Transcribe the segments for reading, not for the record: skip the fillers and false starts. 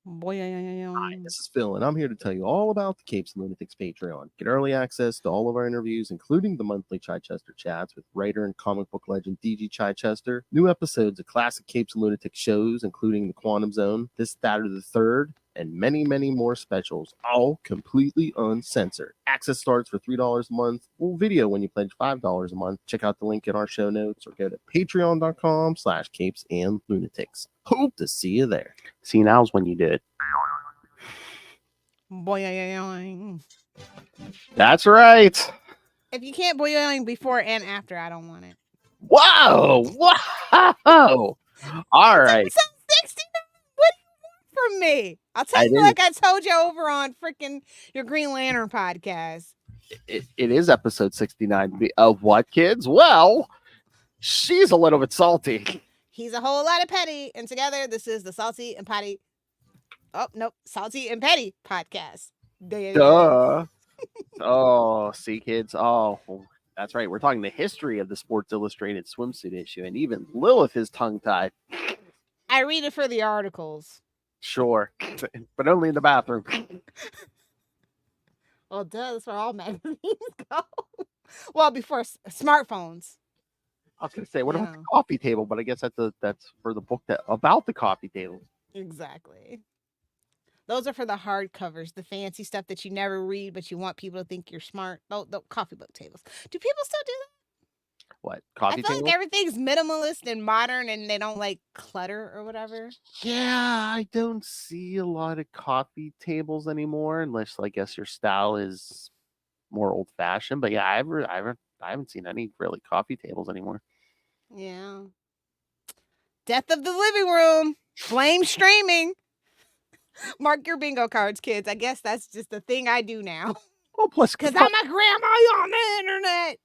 Hi, Boing. this is Phil, and I'm here to tell you all about the Capes and Lunatics Patreon. Get early access to all of our interviews, including the monthly Chichester chats with writer and comic book legend DG Chichester, new episodes of classic Capes and Lunatics shows, including The Quantum Zone, This, That, or the Third, and many, many more specials, all completely uncensored. Access starts for $3 a month, full video when you pledge $5 a month. Check out the link in our show notes or go to patreon.com/capesandlunatics. Hope to see you there. See, now's when you do it. Boing. That's right. If you can't boing before and after, I don't want it. Whoa! Whoa! All right. Episode 69. What do you want from me? I'll tell you like I told you over on freaking your Green Lantern podcast. It is episode 69 of what, kids? Well, she's a little bit salty. He's a whole lot of petty, and together this is the Salty and Patty. Oh nope, Salty and Petty podcast. Duh. Oh, see, kids. Oh, that's right. We're talking the history of the Sports Illustrated Swimsuit issue, and even Lilith is tongue-tied. I read it for the articles. Sure, but only in the bathroom. Well, duh, that's where all magazines go. Well, before smartphones. I was going to say, what about the coffee table? But I guess that's for the book about the coffee table. Exactly. Those are for the hardcovers, the fancy stuff that you never read, but you want people to think you're smart. The coffee book tables. Do people still do that? What, coffee I feel table? like everything's minimalist and modern, and they don't like clutter or whatever. Yeah, I don't see a lot of coffee tables anymore, unless I guess your style is more old-fashioned. But yeah, I haven't seen any really coffee tables anymore. Yeah. Death of the living room. Blame streaming. Mark your bingo cards, kids. I guess that's just the thing I do now. Oh, plus, because I'm a grandma on the internet.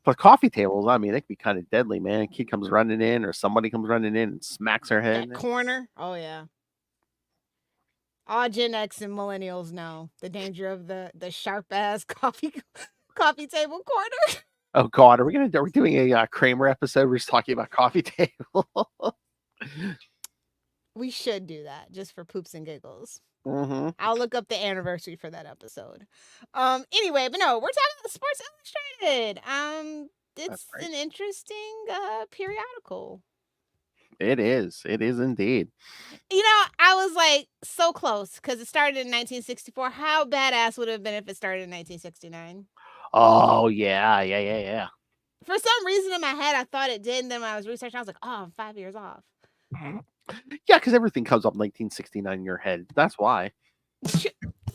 But coffee tables, I mean, they can be kind of deadly, man. A kid comes running in, or somebody comes running in and smacks her head. That corner. Oh yeah. All Gen X and millennials know the danger of the sharp ass coffee table corner. Oh God, are we doing a Kramer episode? We're just talking about coffee table. We should do that just for poops and giggles. Mm-hmm. I'll look up the anniversary for that episode. Anyway, but no, we're talking about Sports Illustrated. It's an interesting periodical. It is indeed. You know, I was like so close because it started in 1964. How badass would it have been if it started in 1969? Oh yeah. For some reason in my head, I thought it did, and then when I was researching, I was like, "Oh, I'm 5 years off." Yeah, because everything comes up 1969 in your head. That's why.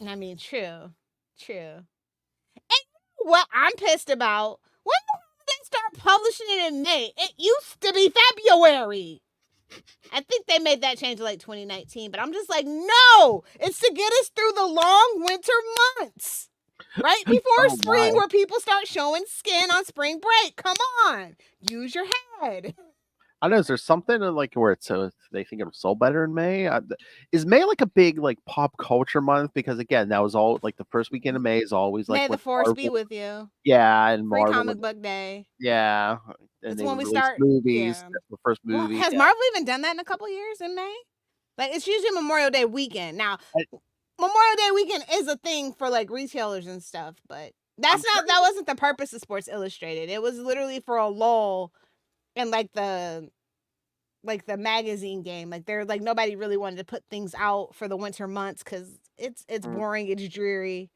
I mean, true. And what I'm pissed about, when the hell did they start publishing it in May? It used to be February. I think they made that change in like 2019, but I'm just like, no, it's to get us through the long winter months. Right before spring, where people start showing skin on spring break. Come on, use your head. I know. Is there something like where it's so they think it'll sell better in May? Is May like a big like pop culture month? Because again, that was all like the first weekend of May is always like May the Force be with you. Yeah, and Free Comic Book Day. Yeah, and that's when we start movies. Yeah. The first movie. Well, has Marvel even done that in a couple years in May? Like it's usually Memorial Day weekend. Now, Memorial Day weekend is a thing for like retailers and stuff, but that wasn't the purpose of Sports Illustrated. It was literally for a lull in like the magazine game. Like they're like nobody really wanted to put things out for the winter months because it's boring, it's dreary.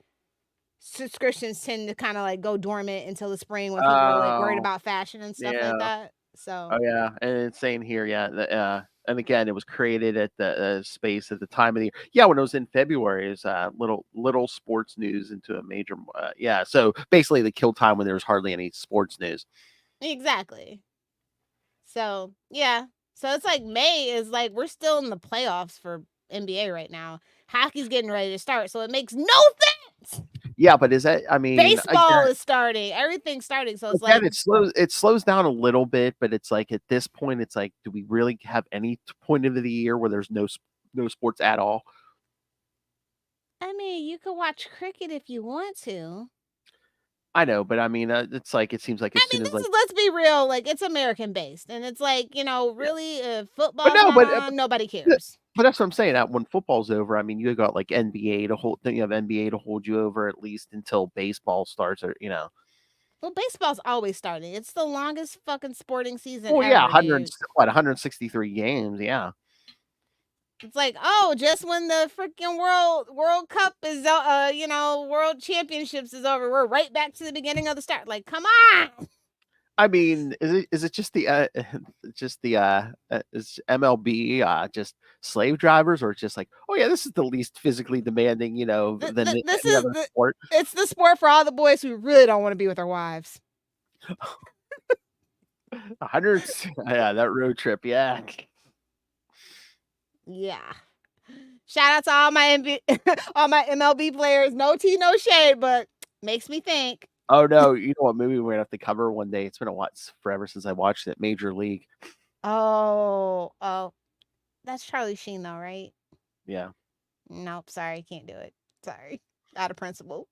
Subscriptions tend to kind of like go dormant until the spring when people are like worried about fashion and stuff like that. So yeah, and it's saying here, and again, it was created at the space at the time of the year. Yeah, when it was in February, is little sports news into a major. So basically, the kill time when there was hardly any sports news. Exactly. So yeah, so it's like May is like we're still in the playoffs for NBA right now. Hockey's getting ready to start, so it makes no sense. Yeah, but is that? I mean, baseball is starting. Everything's starting, so it's like it slows down a little bit. But it's like at this point, it's like, do we really have any point of the year where there's no sports at all? I mean, you could watch cricket if you want to. I know, but I mean, it's like it seems like as soon as like let's be real, like it's American based, and it's like really football. But nobody cares. But that's what I'm saying. When football's over, I mean, you got like NBA to hold. Then you have NBA to hold you over at least until baseball starts, or Well, baseball's always starting. It's the longest fucking sporting season Well, yeah, ever, dude. 163 games. Yeah. It's like, oh, just when the freaking World Cup is, World Championships is over, we're right back to the beginning of the start. Like, come on. I mean, is it just the is MLB just slave drivers, or just like, oh yeah, this is the least physically demanding, than This any is other sport. it's the sport for all the boys who really don't want to be with their wives. 100, yeah, that road trip, yeah. Yeah. Shout out to all my all my MLB players. No tea, no shade, but makes me think. Oh no, you know what movie we're gonna have to cover one day? It's been forever since I watched it. Major League. Oh, that's Charlie Sheen though, right? Yeah. Nope, sorry, can't do it. Sorry, out of principle.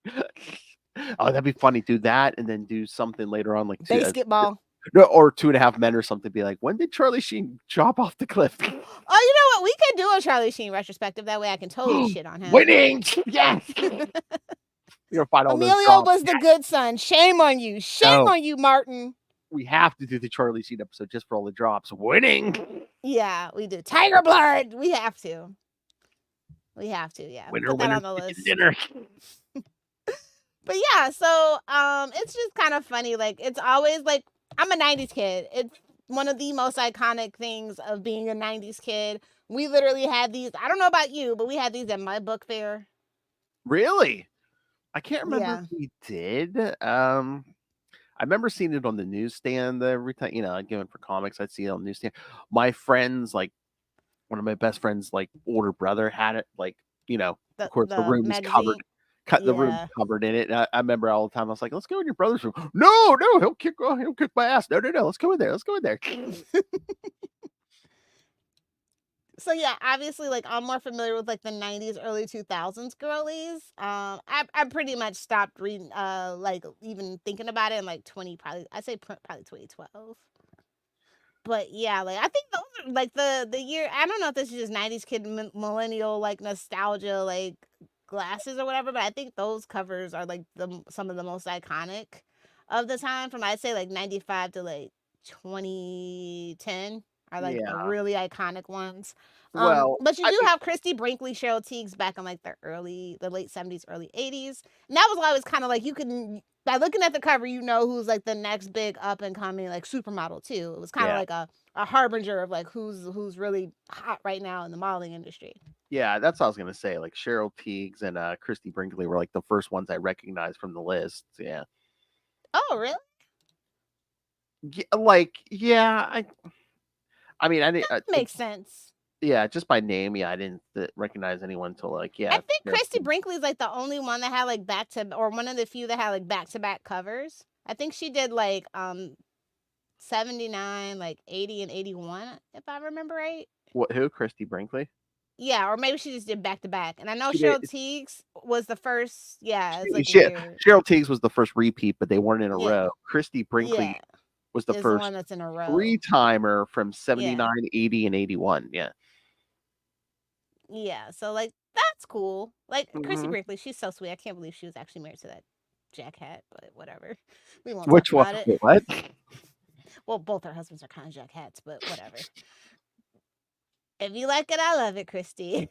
Oh, that'd be funny. Do that and then do something later on, like Basketball. no, or 2.5 Men or something. Be like, when did Charlie Sheen drop off the cliff? Oh, you know what? We could do a Charlie Sheen retrospective. That way I can totally shit on him. Winning! Yes! You're gonna find all those Emilio drops. was the good son. Shame on you. Shame on you, Martin. We have to do the Charlie Sheen episode just for all the drops. Winning! Yeah, we do. Tiger Blood. We have to. Yeah. Winner, Put that winner, on the list. dinner. But yeah, so it's just kind of funny. Like, it's always like, I'm a 90s kid. It's one of the most iconic things of being a 90s kid. We literally had these. I don't know about you, but we had these at my book fair. Really? I can't remember Yeah. if we did. I remember seeing it on the newsstand every time, I'd go in for comics, I'd see it on the newsstand. My friends, like one of my best friends, like older brother had it, like, of course the room is covered. The room covered in it. And I remember all the time. I was like, "Let's go in your brother's room." No, he'll kick my ass. No, let's go in there. So yeah, obviously, like, I'm more familiar with like the 90s, early 2000s girlies. I pretty much stopped reading, like even thinking about it in like probably 2012. But yeah, like I think those are like the year. I don't know if this is just 90s kid millennial like nostalgia like glasses or whatever, but I think those covers are like some of the most iconic of the time, from I'd say like 95 to like 2010 are like the really iconic ones. Well, but you do have Christy Brinkley, Cheryl Tiegs back in like the late 70s, early 80s. And that was always kind of like, you can, by looking at the cover, who's like the next big up and coming like supermodel too. It was kind of like a harbinger of like who's really hot right now in the modeling industry. Yeah, that's what I was gonna say. Like Cheryl Tiegs and Christy Brinkley were like the first ones I recognized from the list. Yeah. Oh, really? Yeah, I mean, I didn't. That makes sense. Yeah, just by name, I didn't recognize anyone until like, I think Christy Brinkley is like the only one that had like one of the few that had like back-to-back covers. I think she did like 79, like 80 and 81, if I remember right. Who? Christy Brinkley? Yeah, or maybe she just did back-to-back. And I know Cheryl Tiegs was the first. Yeah, it's like Cheryl Tiegs was the first repeat, but they weren't in a row. Christy Brinkley was the first one that's in a row. 3-timer from 79, 80, and 81. Yeah. Yeah, so like that's cool. Like Christy Brinkley, she's so sweet. I can't believe she was actually married to that jackhat, but whatever. We won't talk about it. What? Well, both her husbands are kind of jackhats, but whatever. If you like it, I love it, Christy.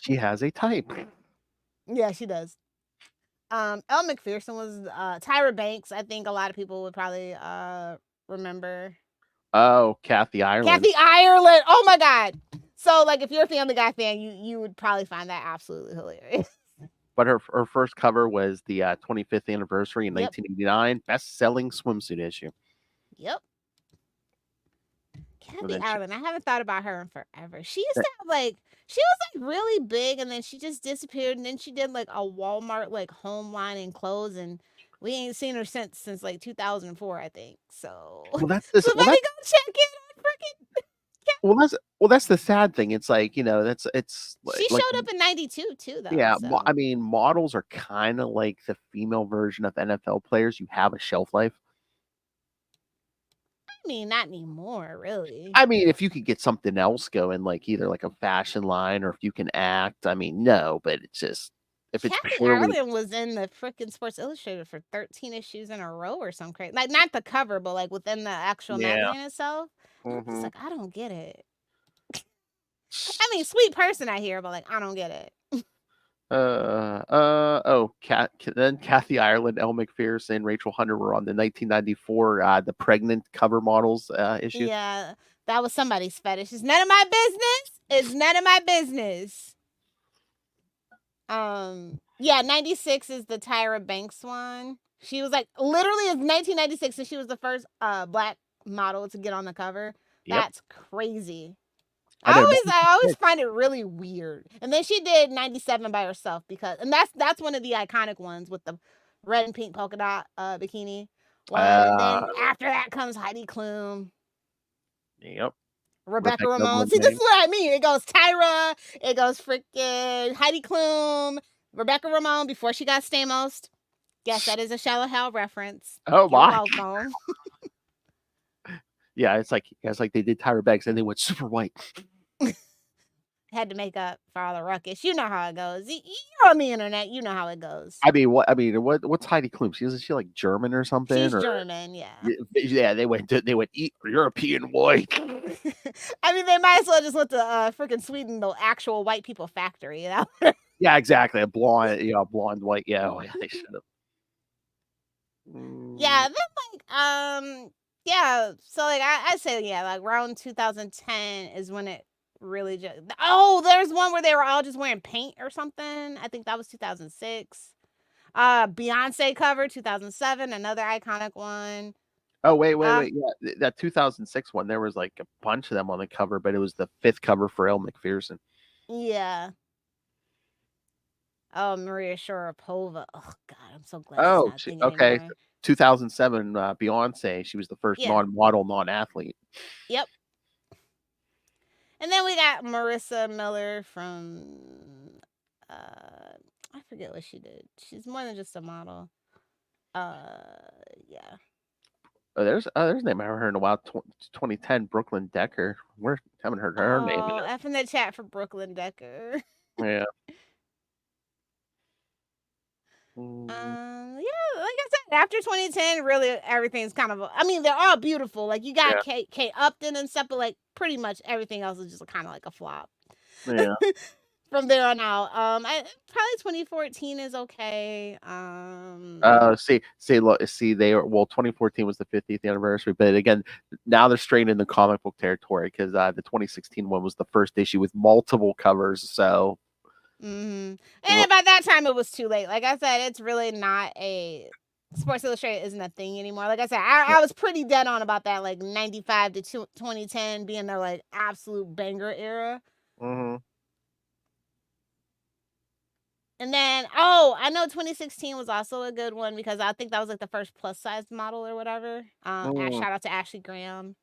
She has a type. Yeah, she does. Elle Macpherson was Tyra Banks. I think a lot of people would probably remember. Oh, Kathy Ireland. Kathy Ireland. Oh my God. So like, if you're a Family Guy fan, you would probably find that absolutely hilarious. But her first cover was the 25th anniversary in 1989 best-selling swimsuit issue. Yep. Kathy Ireland. I haven't thought about her in forever. She used to have like, she was like really big, and then she just disappeared, and then she did like a Walmart like home line and clothes, and we ain't seen her since like 2004, I think. So let me go check in on freaking. Well, that's the sad thing. It's like, she showed up in 92 too, though. Yeah, so. I mean, models are kind of like the female version of NFL players. You have a shelf life. I mean, not anymore, really. I mean, if you could get something else going, like either like a fashion line or if you can act, I mean, no, but it's just if it's Kathy purely Ireland was in the freaking Sports Illustrated for 13 issues in a row or something crazy. Like, not the cover, but like within the actual yeah. magazine itself. I'm just Mhm. like, I don't get it. I mean, sweet person I hear, but like, I don't get it. Then Kathy Ireland, Elle McPherson, Rachel Hunter were on the 1994 the pregnant cover models issue. Yeah, that was somebody's fetish. It's none of my business. It's none of my business. Yeah, 96 is the Tyra Banks one. She was like literally it's 1996 and she was the first black model to get on the cover. Yep. That's crazy. I know. I always find it really weird. And then she did 97 by herself and that's one of the iconic ones with the red and pink polka dot bikini one. And then after that comes Heidi Klum. Yep. Rebecca Ramon. See, this is what I mean. It goes Tyra, it goes freaking Heidi Klum, Rebecca Ramon before she got Stamos. Yes, that is a Shallow Hal reference. Oh You're my. welcome. Yeah, it's like they did Tyra Banks and they went super white. Had to make up for all the ruckus. You know how it goes. You're on the internet. You know how it goes. I mean, what's Heidi Klum? Isn't she like German or something? She's or, German, yeah. Yeah, they went European white. I mean, they might as well just went to freaking Sweden, the actual white people factory. You know? Yeah, exactly. A blonde white. Yeah, oh, yeah, they should have. Yeah, then yeah. So like I say yeah, like around 2010 is when it really just. Oh, there's one where they were all just wearing paint or something. I think that was 2006. Beyonce cover 2007, another iconic one. Oh wait. Yeah, that 2006 one. There was like a bunch of them on the cover, but it was the 5th cover for Elle McPherson. Yeah. Oh, Maria Sharapova. Oh God, I'm so glad Oh, it's not a thing okay. anymore. 2007, Beyonce. She was the first Yeah. non-model, non-athlete. Yep. And then we got Marissa Miller from I forget what she did. She's more than just a model. Yeah. Oh, there's a name I haven't heard in a while. 2010, Brooklyn Decker. We haven't heard her name in Oh, it. F in the chat for Brooklyn Decker. Yeah. Yeah, like I said, after 2010, really everything's kind of. I mean, they're all beautiful. Like you got Kate Upton and stuff, but like pretty much everything else is just kind of like a flop. Yeah. From there on out, probably 2014 is okay. They were 2014 was the 50th anniversary, but again, now they're straight in the comic book territory because the 2016 one was the first issue with multiple covers. So, and by that time it was too late. Like I said, it's really not a Sports Illustrated isn't a thing anymore. Like I said, I was pretty dead on about that, like 95 to 2010 being their like absolute banger era. And then, I know 2016 was also a good one because I think that was like the first plus size model or whatever. Shout out to Ashley Graham.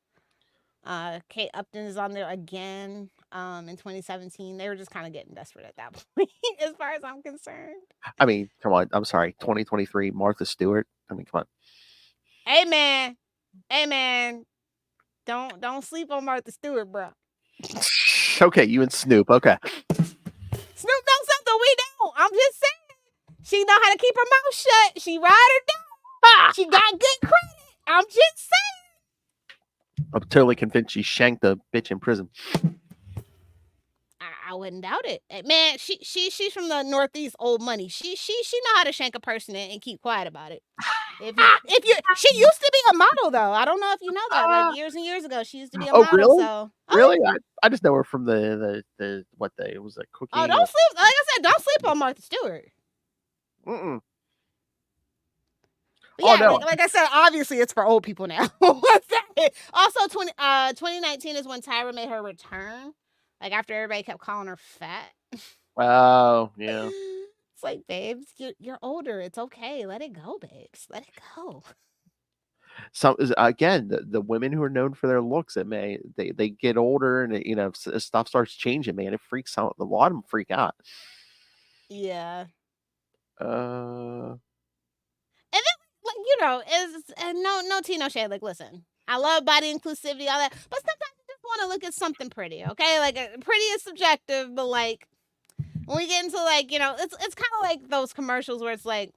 Kate Upton is on there again. In 2017, they were just kind of getting desperate at that point, as far as I'm concerned. I mean, come on. I'm sorry. 2023, Martha Stewart. I mean, come on. Hey man, don't sleep on Martha Stewart, bro. Okay, you and Snoop. Okay. Snoop knows something we don't. I'm just saying. She know how to keep her mouth shut. She ride her down. She got good credit. I'm just saying. I'm totally convinced she shanked the bitch in prison. I wouldn't doubt it. Man, she's from the Northeast, old money. She know how to shank a person and keep quiet about it. She used to be a model though. I don't know if you know that. Like years and years ago, she used to be a model. Really? So really, I just know her from the what day it was a cooking. Oh, don't sleep. Like I said, don't sleep on Martha Stewart. Mm-mm. Yeah, no. like I said, obviously it's for old people now. What's that? Also, 2019 is when Tyra made her return. Like after everybody kept calling her fat. Oh, yeah. It's like, babes, you're older. It's okay. Let it go, babes. Let it go. So again, the women who are known for their looks, they get older and stuff starts changing. Man, it freaks out. A lot of them freak out. Yeah. And then, like, is no tea, no shade. Like, listen, I love body inclusivity, all that. But sometimes you just want to look at something pretty, okay? Like, pretty is subjective, but like, when we get into like, you know, it's kind of like those commercials where it's like,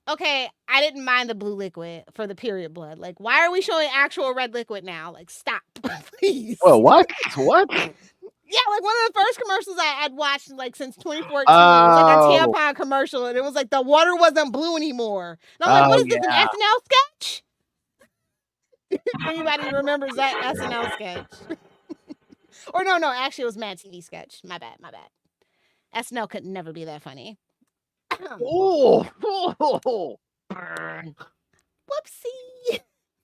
okay, I didn't mind the blue liquid for the period blood. Like, why are we showing actual red liquid now? Like, stop, please. Whoa, what? What? Yeah, like one of the first commercials I'd watched like since 2014. It was like a tampon commercial, and it was like the water wasn't blue anymore. And I'm like, what is this, an SNL sketch? Anybody remembers that SNL sketch? Or no, actually it was Mad TV sketch. My bad. SNL could never be that funny. Oh. Whoopsie.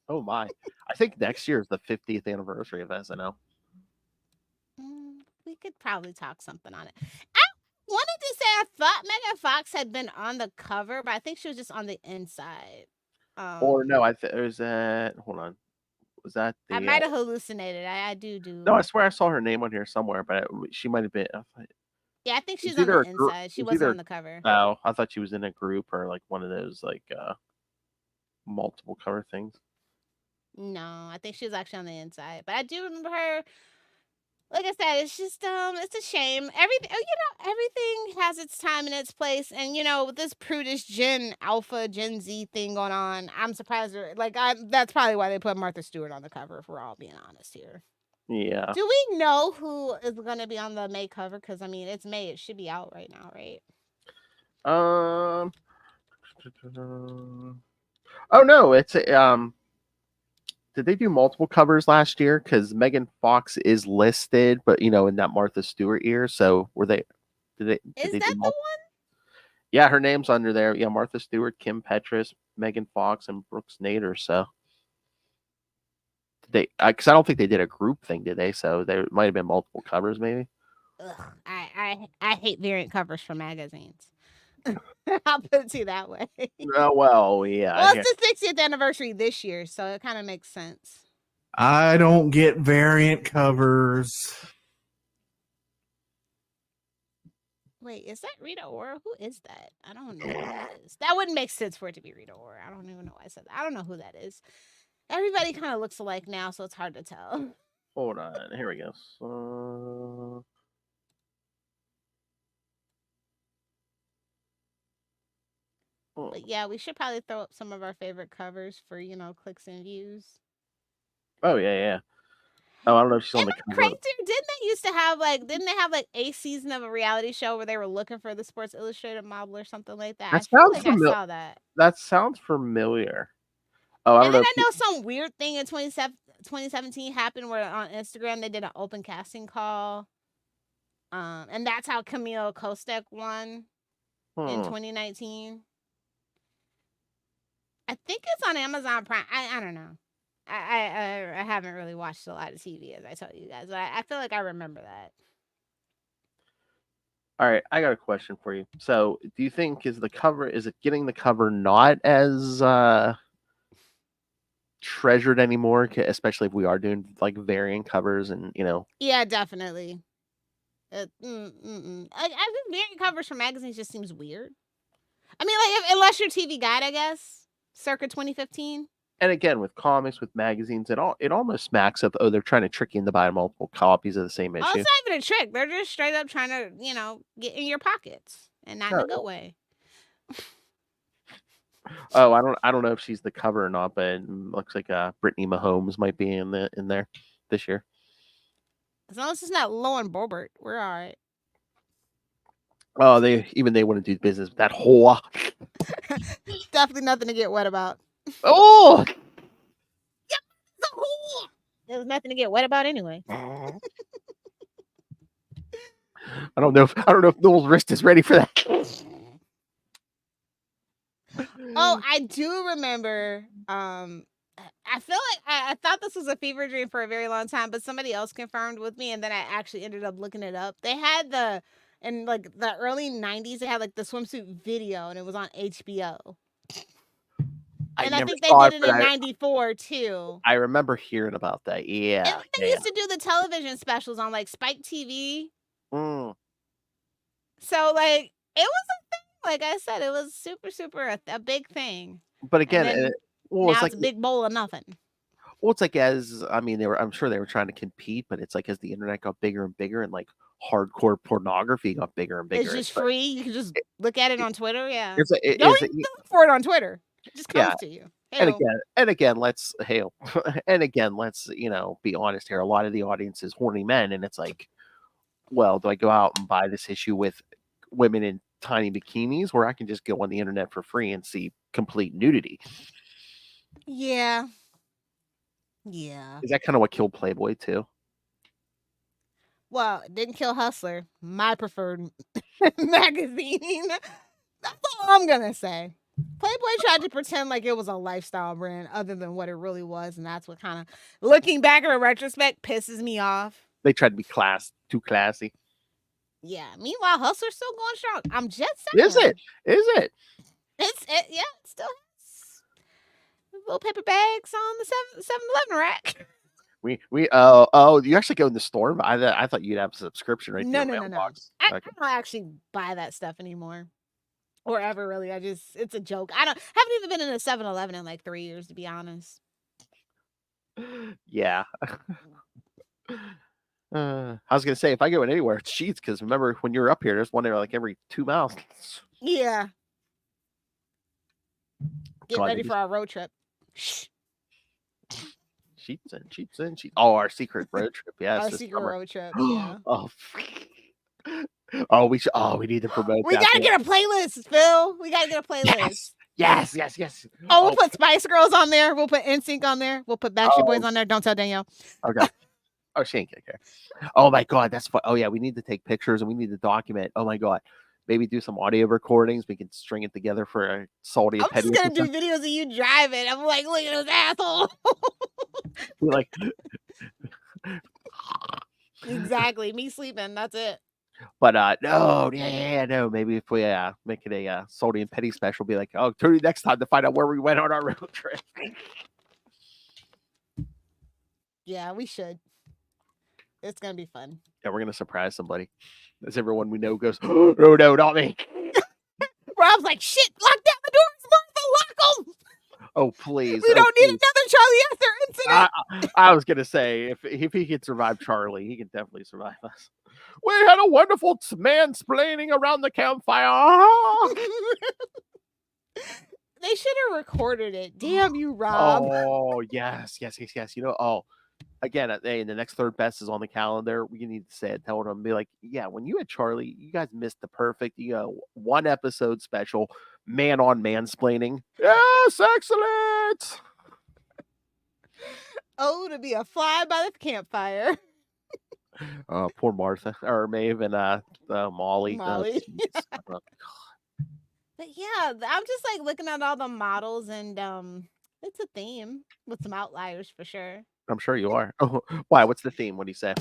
Oh my. I think next year is the 50th anniversary of SNL. We could probably talk something on it. I wanted to say I thought Megan Fox had been on the cover, but I think she was just on the inside. Or no, it was that. Hold on. Was that the? I might have hallucinated. I do. No, I swear I saw her name on here somewhere, but she might have been. Yeah, I think she's on the inside. She wasn't on the cover. Oh, I thought she was in a group or like one of those like multiple cover things. No, I think she was actually on the inside. But I do remember her. Like I said, it's just it's a shame. Everything has its time and its place, and with this prudish Gen Z thing going on, I'm surprised. That's probably why they put Martha Stewart on the cover. If we're all being honest here. Yeah. Do we know who is going to be on the May cover? Because I mean, it's May; it should be out right now, right? Oh no, it's Did they do multiple covers last year? Because Megan Fox is listed, but in that Martha Stewart year. So were they? Did Is they that do the one? Yeah, her name's under there. Yeah, Martha Stewart, Kim Petras, Megan Fox, and Brooks Nader. So because I don't think they did a group thing, did they? So there might have been multiple covers, maybe. Ugh, I hate variant covers for magazines. I'll put it to you that way. Well, yeah. Well, it's the 60th anniversary this year, so it kind of makes sense. I don't get variant covers. Wait, is that Rita Ora? Who is that? I don't know who that is. That wouldn't make sense for it to be Rita Ora. I don't even know why I said that. I don't know who that is. Everybody kind of looks alike now, so it's hard to tell. Hold on. Here we go. But yeah, we should probably throw up some of our favorite covers for, clicks and views. Oh, yeah. Oh, I don't know if she's on the cover. Crazy, didn't they have a season of a reality show where they were looking for the Sports Illustrated model or something like that? I saw that. That sounds familiar. Oh, I don't know. And then I know some weird thing in 2017 happened where on Instagram they did an open casting call. And that's how Camille Kostek won in 2019. I think it's on Amazon Prime. I don't know. I haven't really watched a lot of TV, as I told you guys, but I feel like I remember that. All right, I got a question for you. So, do you think is it getting the cover not as treasured anymore, especially if we are doing like variant covers and Yeah, definitely. I think variant covers for magazines just seems weird. I mean, unless you're TV Guide, I guess, circa 2015. And again, with comics, with magazines, it almost smacks of they're trying to trick you into buying multiple copies of the same issue. Oh, it's not even a trick. They're just straight up trying to get in your pockets, and not in a good way. Oh, I don't know if she's the cover or not, but it looks like Brittany Mahomes might be in there this year. As long as it's not Lauren Boebert, we're all right. Oh, they want to do business with that whore. Definitely nothing to get wet about. Oh, yeah, the whore. There's nothing to get wet about anyway. I don't know if Noel's wrist is ready for that. Oh, I do remember. I feel like I thought this was a fever dream for a very long time, but somebody else confirmed with me, and then I actually ended up looking it up. They had in the early 90s, they had the swimsuit video, and it was on HBO. And I think they did it in 94 too. I remember hearing about that. Yeah. And they used to do the television specials on Spike TV. So it was a thing. Like I said, it was super, super a big thing. But again, now it's a big bowl of nothing. Well, it's like I'm sure they were trying to compete, but it's like as the internet got bigger and bigger, and like hardcore pornography got bigger and bigger. It's just free. You can just look at it on Twitter. Yeah. It's a- it- Don't is even look for it on Twitter. It just comes Yeah. to you. And Ew. again, let's let's be honest here. A lot of the audience is horny men, and it's like, well, do I go out and buy this issue with women in tiny bikinis, or I can just go on the internet for free and see complete nudity? Yeah. Yeah. Is that kind of what killed Playboy too? Well, it didn't kill Hustler, my preferred magazine. That's all I'm gonna say. Playboy tried to pretend like it was a lifestyle brand other than what it really was, and that's what kind of, looking back in retrospect, pisses me off. They tried to be too classy. Yeah. Meanwhile, Hustler's still going strong. I'm just saying. Is it? Yeah, it still has little paper bags on the 7-Eleven rack. You actually go in the store? I thought you'd have a subscription right No, there. no, no, no. I don't actually buy that stuff anymore. Or ever, really. It's a joke. Haven't even been in a 7-Eleven in like 3 years, to be honest. Yeah. I was gonna say, if I go in anywhere, it's Sheets, because remember when you were up here, there's one there like every 2 miles. Yeah. Get God, ready for our road trip. Sheets and Sheets. Oh, our secret road trip. Yes, Our this secret summer. road trip. Yeah. We need to promote. We gotta get a playlist, Phil. We gotta get a playlist. Yes. Oh, we'll put Spice Girls on there. We'll put NSYNC on there. We'll put Backstreet Boys on there. Don't tell Danielle. Okay. Oh, she ain't gonna care. Oh my God, that's fun. Oh yeah, we need to take pictures and we need to document. Oh my God, maybe do some audio recordings. We can string it together for a salty. I'm just gonna do videos of you driving. I'm like, look at this asshole. We're like, exactly. Me sleeping. That's it. but no. Maybe if we make it a salty and petty special, be like, oh, tune in next time to find out where we went on our road trip. Yeah, we should. It's gonna be fun. Yeah, we're gonna surprise somebody. As everyone we know goes, oh no, not me. Rob's like, shit, lock down the doors, Martha, lock them. Oh please. We don't need another Charlie Esther incident. I was gonna say, if he could survive Charlie, he can definitely survive us. We had a wonderful mansplaining around the campfire. They should have recorded it. Damn you, Rob. Oh yes. Again, in the next third best is on the calendar. We need to say it, tell them, be like, yeah, when you had Charlie, you guys missed the perfect, one episode special, man on mansplaining. Yes, excellent. Oh, to be a fly by the campfire. Poor Martha or Maeve and Molly. But yeah, I'm just like looking at all the models, and it's a theme with some outliers for sure. I'm sure you are. Oh, why? What's the theme? What do you say?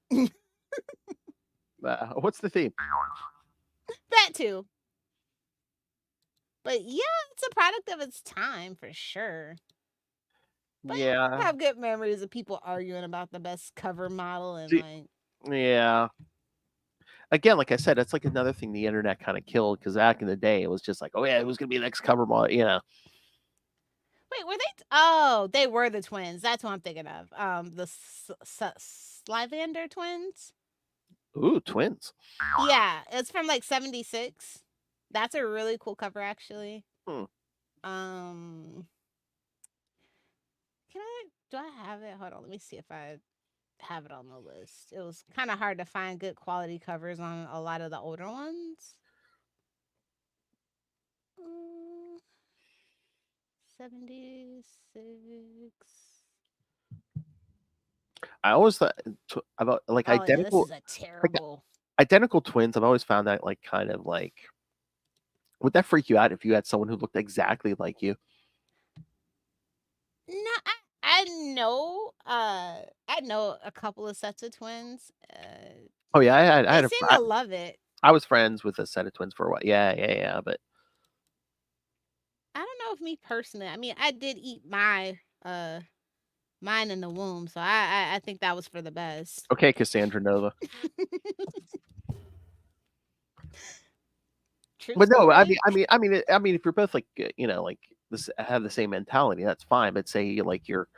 White. What's the theme? That too. But yeah, it's a product of its time for sure. But yeah, I have good memories of people arguing about the best cover model and yeah. Again, like I said, that's like another thing the internet kind of killed, because back in the day, it was just like, oh yeah, who's gonna be the next cover model? Wait, were they? Oh, they were the twins. That's what I'm thinking of. The Slivander twins. Ooh, twins. Yeah, it's from like '76. That's a really cool cover, actually. Hmm. Do I have it? Hold on, let me see if I have it on the list. It was kind of hard to find good quality covers on a lot of the older ones. 76. I always thought about like identical. Yeah, this is a terrible. Identical twins. I've always found that like kind of like. Would that freak you out if you had someone who looked exactly like you? No, I know a couple of sets of twins. Oh yeah, I had seem to love it. I was friends with a set of twins for a while. Yeah. But I don't know if me personally. I mean, I did eat mine in the womb, so I think that was for the best. Okay, Cassandra Nova. But no, I mean, if you're both like, like have the same mentality, that's fine. But say like your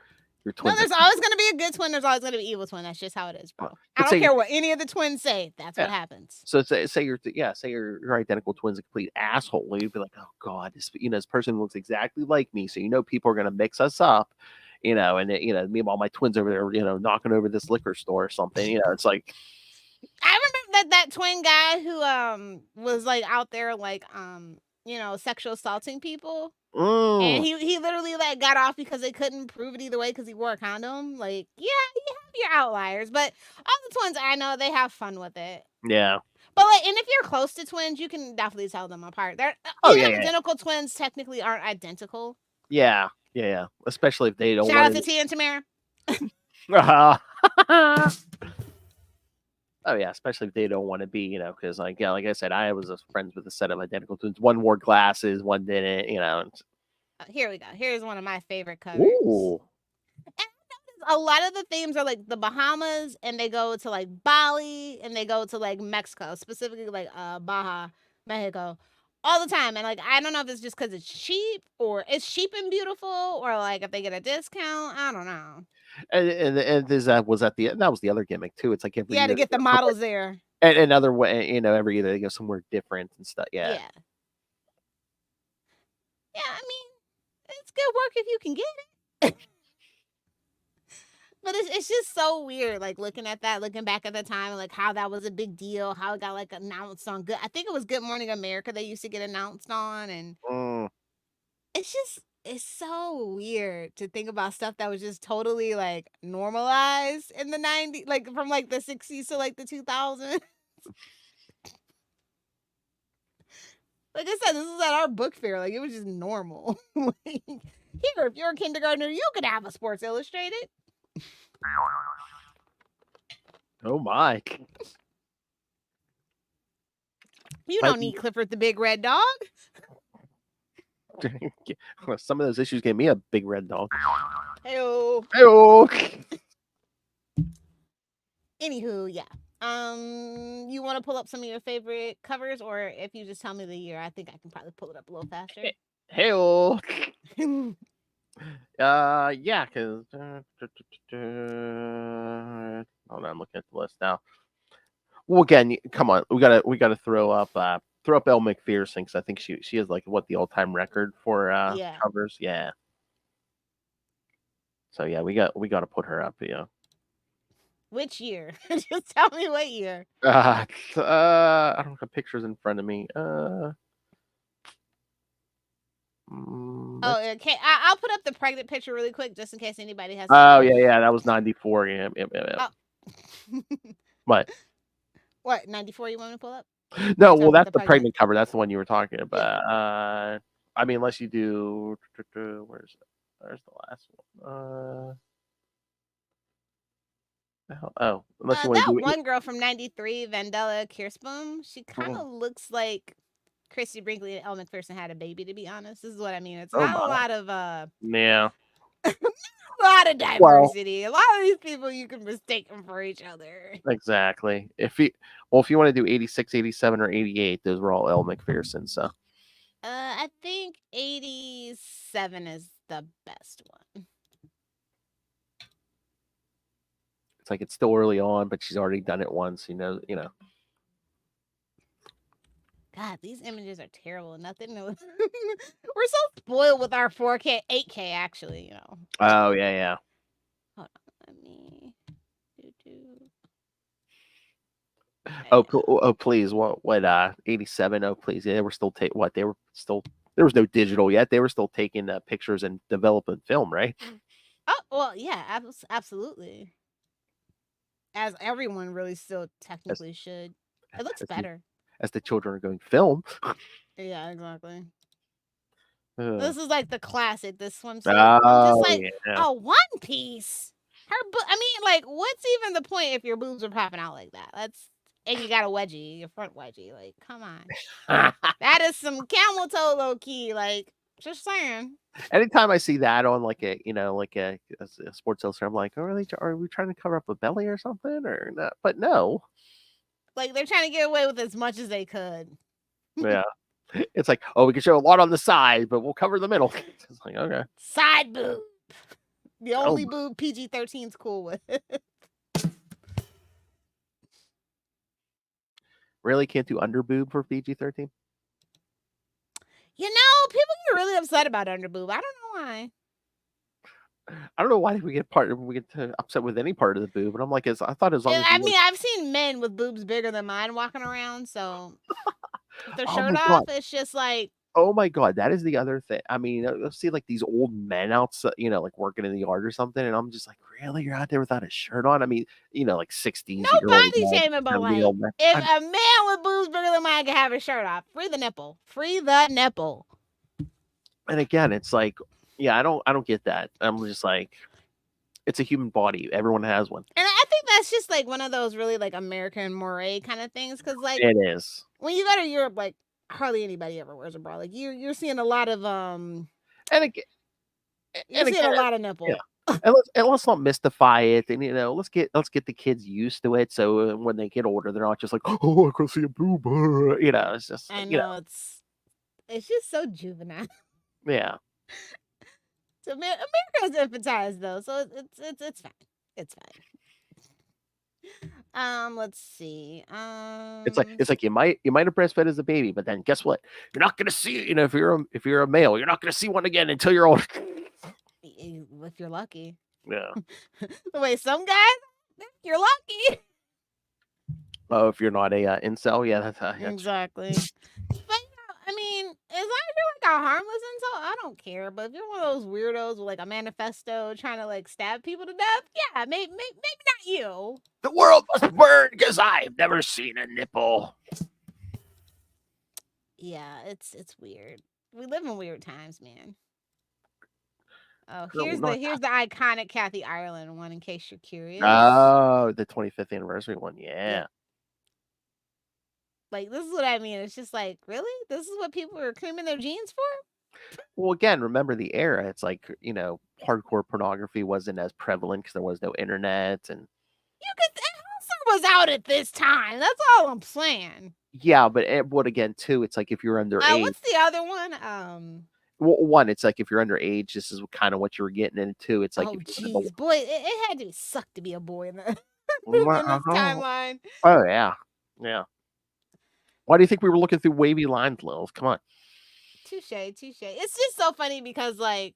No, twins. there's always going to be a good twin. There's always going to be an evil twin. That's just how it is, bro. I But don't say care what any of the twins say. That's what Yeah. happens. So say your identical twin's a complete asshole. You'd be like, oh god, this person looks exactly like me. So people are gonna mix us up, and meanwhile my twins over there, knocking over this liquor store or something. It's like I remember that twin guy who was like out there like sexual assaulting people. And he literally like got off because they couldn't prove it either way because he wore a condom. Like, yeah, you have your outliers, but all the twins I know, they have fun with it. yeah. But like, and if you're close to twins, you can definitely tell them apart. They're identical twins technically aren't identical. Yeah. Especially if they don't Shout want out to Tia and Tamara. Oh yeah, especially if they don't want to be, because like I said, I was friends with a set of identical twins. One wore glasses, one didn't, Here we go. Here's one of my favorite covers. Ooh. And a lot of the themes are like the Bahamas, and they go to like Bali, and they go to like Mexico, specifically like Baja, Mexico, all the time. And like I don't know if it's just because it's cheap, or it's cheap and beautiful, or like if they get a discount. I don't know. And that was the other gimmick too. It's like every year to get the models there. And another way, every year they go somewhere different and stuff. Yeah. Yeah, I mean, it's good work if you can get it. But it's just so weird, like looking back at the time, like how that was a big deal, how it got like announced on I think it was Good Morning America they used to get announced on, and it's so weird to think about stuff that was just totally like normalized in the 90s, like from like the 60s to like the 2000s. Like I said, this is at our book fair. Like, it was just normal. Like, here, if you're a kindergartner, you could have a Sports Illustrated. Oh, my. You don't need Clifford the Big Red Dog. Some of those issues gave me a big red dog. Hey-oh. Hey-oh. Anywho, yeah. You want to pull up some of your favorite covers, or if you just tell me the year, I think I can probably pull it up a little faster. Hey-oh. Yeah, because hold on, I'm looking at the list now. Well, again, come on, we gotta throw up Elle McPherson, because I think she has like the all-time record for covers. Yeah. So yeah, we got to put her up. Which year? Just tell me what year. I don't have pictures in front of me. Okay. I'll put up the pregnant picture really quick, just in case anybody has. Oh yeah, that was 94. Yeah. Oh. What? What 94? You want me to pull up? No, well, that's the pregnant cover. That's the one you were talking about. Yeah. I mean, unless you do. Where's the last one? Oh, unless you want to do one girl from 93, Vandella Kirschbaum. She kind of looks like Christy Brinkley and Elle McPherson had a baby. To be honest, this is what I mean. It's not a lot of yeah. A lot of diversity. A lot of these people you can mistake them for each other. Exactly. If you want to do 86, 87, or 88, those were all Elle McPherson. So. I think 87 is the best one. It's like it's still early on, but she's already done it once. You know. God, these images are terrible. Nothing. We're so spoiled with our 4K, 8K. Actually, Oh yeah. Hold on, let me do. Oh, please. What? 87? Oh, please. Yeah, they were still they were still. There was no digital yet. They were still taking pictures and developing film, right? Oh well, yeah, absolutely. As everyone really still technically should. It looks better. As the children are going film. Yeah, exactly. This is like the classic. This swimsuit. Oh, just like a one piece. I mean, like, what's even the point if your boobs are popping out like that? And you got a wedgie, your front wedgie. Like, come on. That is some camel toe low key. Like, just saying. Anytime I see that on like a Sports Illustrated, I'm like, are we trying to cover up a belly or something or not? But no. Like, they're trying to get away with as much as they could. Yeah. It's like, oh, we can show a lot on the side, but we'll cover the middle. It's like, okay. Side boob. The Oh only my- boob PG-13's cool with. Really can't do under boob for PG-13? You know, people get really upset about under boob. I don't know why. I don't know why we get upset with any part of the boob, but I'm like, I thought as long as I you mean, I've seen men with boobs bigger than mine walking around, so with their Oh shirt my off, God. it's just like, Oh my God, that is the other thing. I mean, I'll see like these old men outside, like working in the yard or something, and I'm just like, really, you're out there without a shirt on? I mean, like 60s no year-old body men, shaming, but like, 70-year-old men. if a man with boobs bigger than mine can have his shirt off, free the nipple. Free the nipple. And again, it's like, yeah, I don't get that. I'm just like, it's a human body. Everyone has one. And I think that's just like one of those really like American moray kind of things, because like It is. when you go to Europe, like hardly anybody ever wears a bra. Like you're seeing a lot of And again, you're seeing a lot of nipple. yeah. And let's not mystify it, and let's get the kids used to it, so when they get older, they're not just like, oh, I can see a boob. It's just I know it's just so juvenile. yeah. So America's infantized though, so it's fine. It's fine. Let's see. It's like you might have breastfed as a baby, but then guess what? You're not gonna see if you're a male, you're not gonna see one again until you're older. If you're lucky. Yeah. The way some guys, you're lucky. Oh, if you're not a incel, yeah, that's Exactly. But I mean, as long as you're like a harmless incel, I don't care. But if you're one of those weirdos with like a manifesto trying to like stab people to death, yeah, maybe not you. the world must burn because I've never seen a nipple. Yeah, it's weird. We live in weird times, man. Oh, Girl, here's the iconic Kathy Ireland one, in case you're curious. Oh, the 25th anniversary one, yeah. Like, this is what I mean. It's just like, really? This is what people are creaming their jeans for? Well, again, remember the era. It's like, hardcore pornography wasn't as prevalent because there was no internet. And Hustler was out at this time. That's all I'm saying. yeah, but again, too, it's like if you're underage. What's the other one? Well, one, it's like if you're underage, this is kind of what you were getting into. It's like, oh, if you're jeez, boy, it had to suck to be a boy in the in Well, this timeline. Oh, yeah. Yeah. Why do you think we were looking through wavy lines, Lilith? Come on. Touche. It's just so funny because like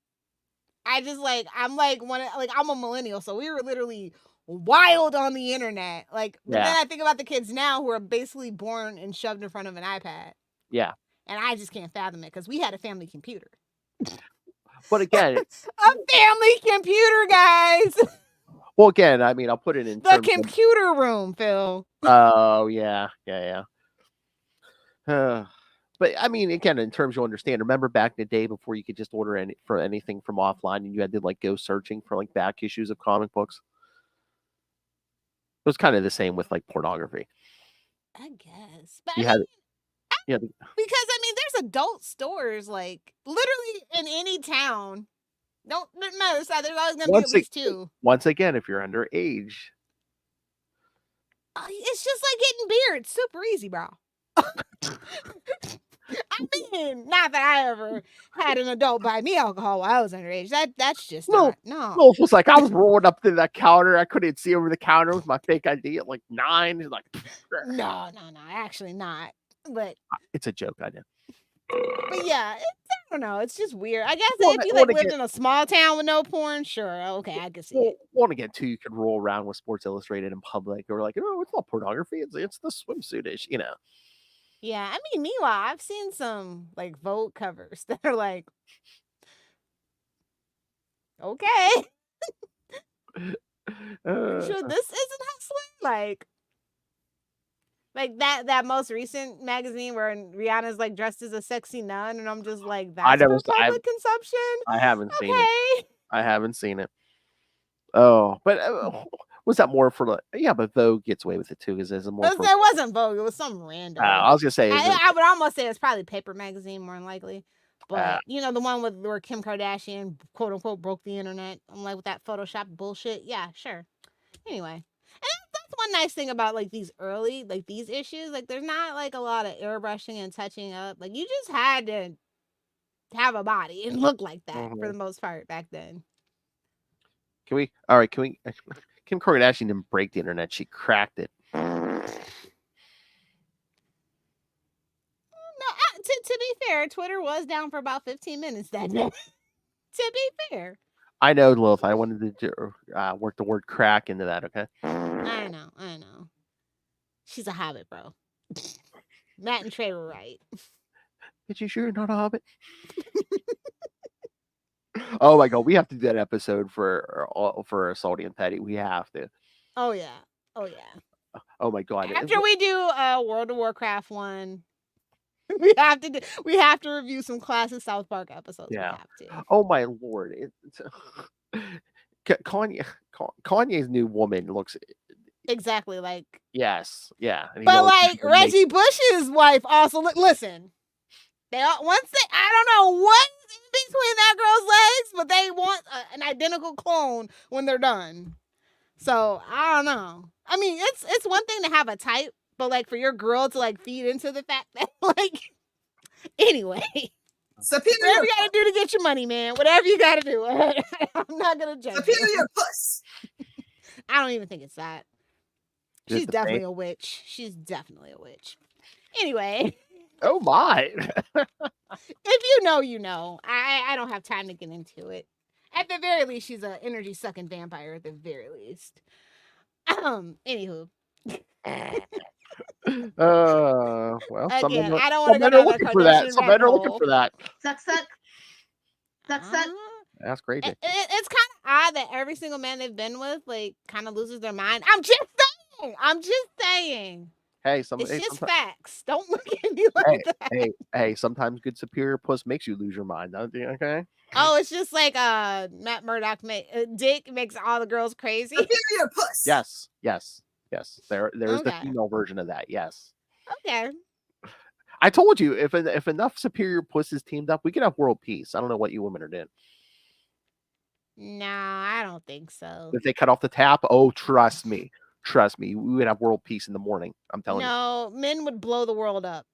I'm a millennial, so we were literally wild on the internet. Like, but then I think about the kids now who are basically born and shoved in front of an iPad. Yeah. And I just can't fathom it because we had a family computer. But again, a family computer, guys. Well, again, I mean, I'll put it in the computer room, Phil. Oh, yeah. But I mean, again, in terms you'll understand, remember back in the day before you could just order anything from offline and you had to like go searching for like back issues of comic books? It was kind of the same with like pornography. I guess. But because I mean, there's adult stores like literally in any town. Don't matter. There's always gonna be at least two. Once again, if you're underage, it's just like getting beer. It's super easy, bro. I mean, not that I ever had an adult buy me alcohol while I was underage. That's just no. It was like I was rolling up to that counter. I couldn't see over the counter with my fake ID at like 9. He's like, no, actually not. But it's a joke, I know. But yeah, I don't know. It's just weird. I guess if you lived in a small town with no porn, sure, okay, I can see it. One again, too, you could roll around with Sports Illustrated in public. Or like, it's not pornography. It's the swimsuit-ish, Yeah, I mean, meanwhile, I've seen some like Vogue covers that are like, okay, sure, this isn't hustling. Like that most recent magazine where Rihanna's like dressed as a sexy nun, and I'm just like, that's for public consumption. I haven't seen it. I haven't seen it. Oh, but was that more for but Vogue gets away with it too because there's more. It wasn't Vogue. It was some random. I was gonna say. I would almost say it's probably Paper Magazine more than likely. But the one where Kim Kardashian quote unquote broke the internet. I'm like with that Photoshop bullshit. Yeah, sure. Anyway, and that's one nice thing about like these early, like these issues. Like there's not like a lot of airbrushing and touching up. Like you just had to have a body and look like that for the most part back then. Can we? All right. Can we? Kim Kardashian didn't break the internet. She cracked it. No, to be fair, Twitter was down for about 15 minutes that day. To be fair. I know, Lilith. I wanted to work the word crack into that. Okay. I know. She's a hobbit, bro. Matt and Trey were right. But you sure you're not a hobbit? Oh my god, we have to do that episode for Salty and Petty. We have to. Oh yeah. Oh my god. After we do World of Warcraft one, we have to review some classic South Park episodes. Yeah. We have to. Oh my lord. Kanye's new woman looks exactly like. Yes. Yeah. But like Reggie Bush's wife also listen. I don't know what's in between that girl's legs, but they want an identical clone when they're done. So I don't know. I mean, it's one thing to have a type, but like for your girl to like feed into the fact that like anyway. Superior. Whatever you gotta do to get your money, man. Whatever you gotta do. I'm not gonna judge. Superior puss. I don't even think it's that. She's definitely a witch. Anyway. Oh my. If you know, you know. I don't have time to get into it. At the very least, she's an energy sucking vampire. At the very least. Anywho. Well, again, I don't some want to go men are down looking the for that. Kardashian Some men are looking hole. for that. Suck. That's great. It's kind of odd that every single man they've been with, like, kind of loses their mind. I'm just saying. Hey, It's just facts. Don't look at me like that. Hey, sometimes good superior puss makes you lose your mind. Don't you? Okay. Oh, it's just like Matt Murdock Dick makes all the girls crazy. Superior puss. Yes. There is the Okay. female version of that. Yes. Okay. I told you if enough superior pusses teamed up, we could have world peace. I don't know what you women are doing. No, I don't think so. If they cut off the tap, oh, trust me, we would have world peace in the morning. I'm telling you. No, men would blow the world up.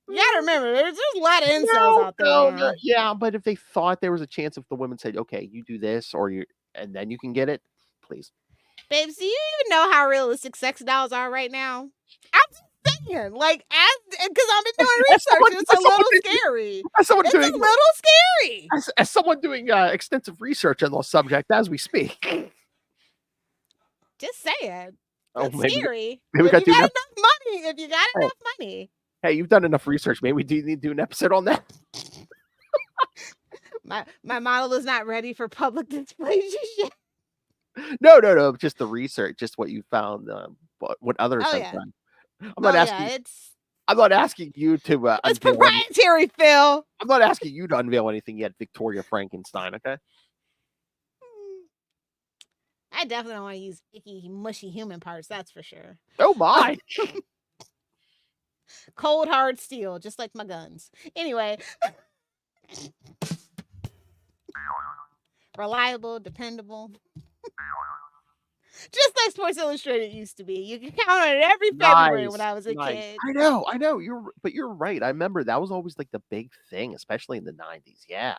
You gotta remember, there's a lot of incels out there. No, yeah, but if they thought there was a chance, if the women said, "Okay, you do this," and then you can get it, please. Babes, do you even know how realistic sex dolls are right now? I'm just saying, like, because I've been doing research, it's a little scary. It's a little scary. As someone doing extensive research on the subject as we speak. Just saying. Oh, it's scary. Maybe If you got enough money. Hey, you've done enough research. Maybe we do need to do an episode on that. My model is not ready for public display just yet. No. Just the research, just what you found, what others have done. I'm not asking you to. It's proprietary, Phil. I'm not asking you to unveil anything yet, Victoria Frankenstein. Okay. I definitely don't want to use icky, mushy human parts. That's for sure. Oh my. Cold hard steel, just like my guns. Anyway. Reliable, dependable. Just like Sports Illustrated used to be. You can count on it every February when I was a kid. I know. You're right. I remember that was always like the big thing, especially in the 90s. Yeah.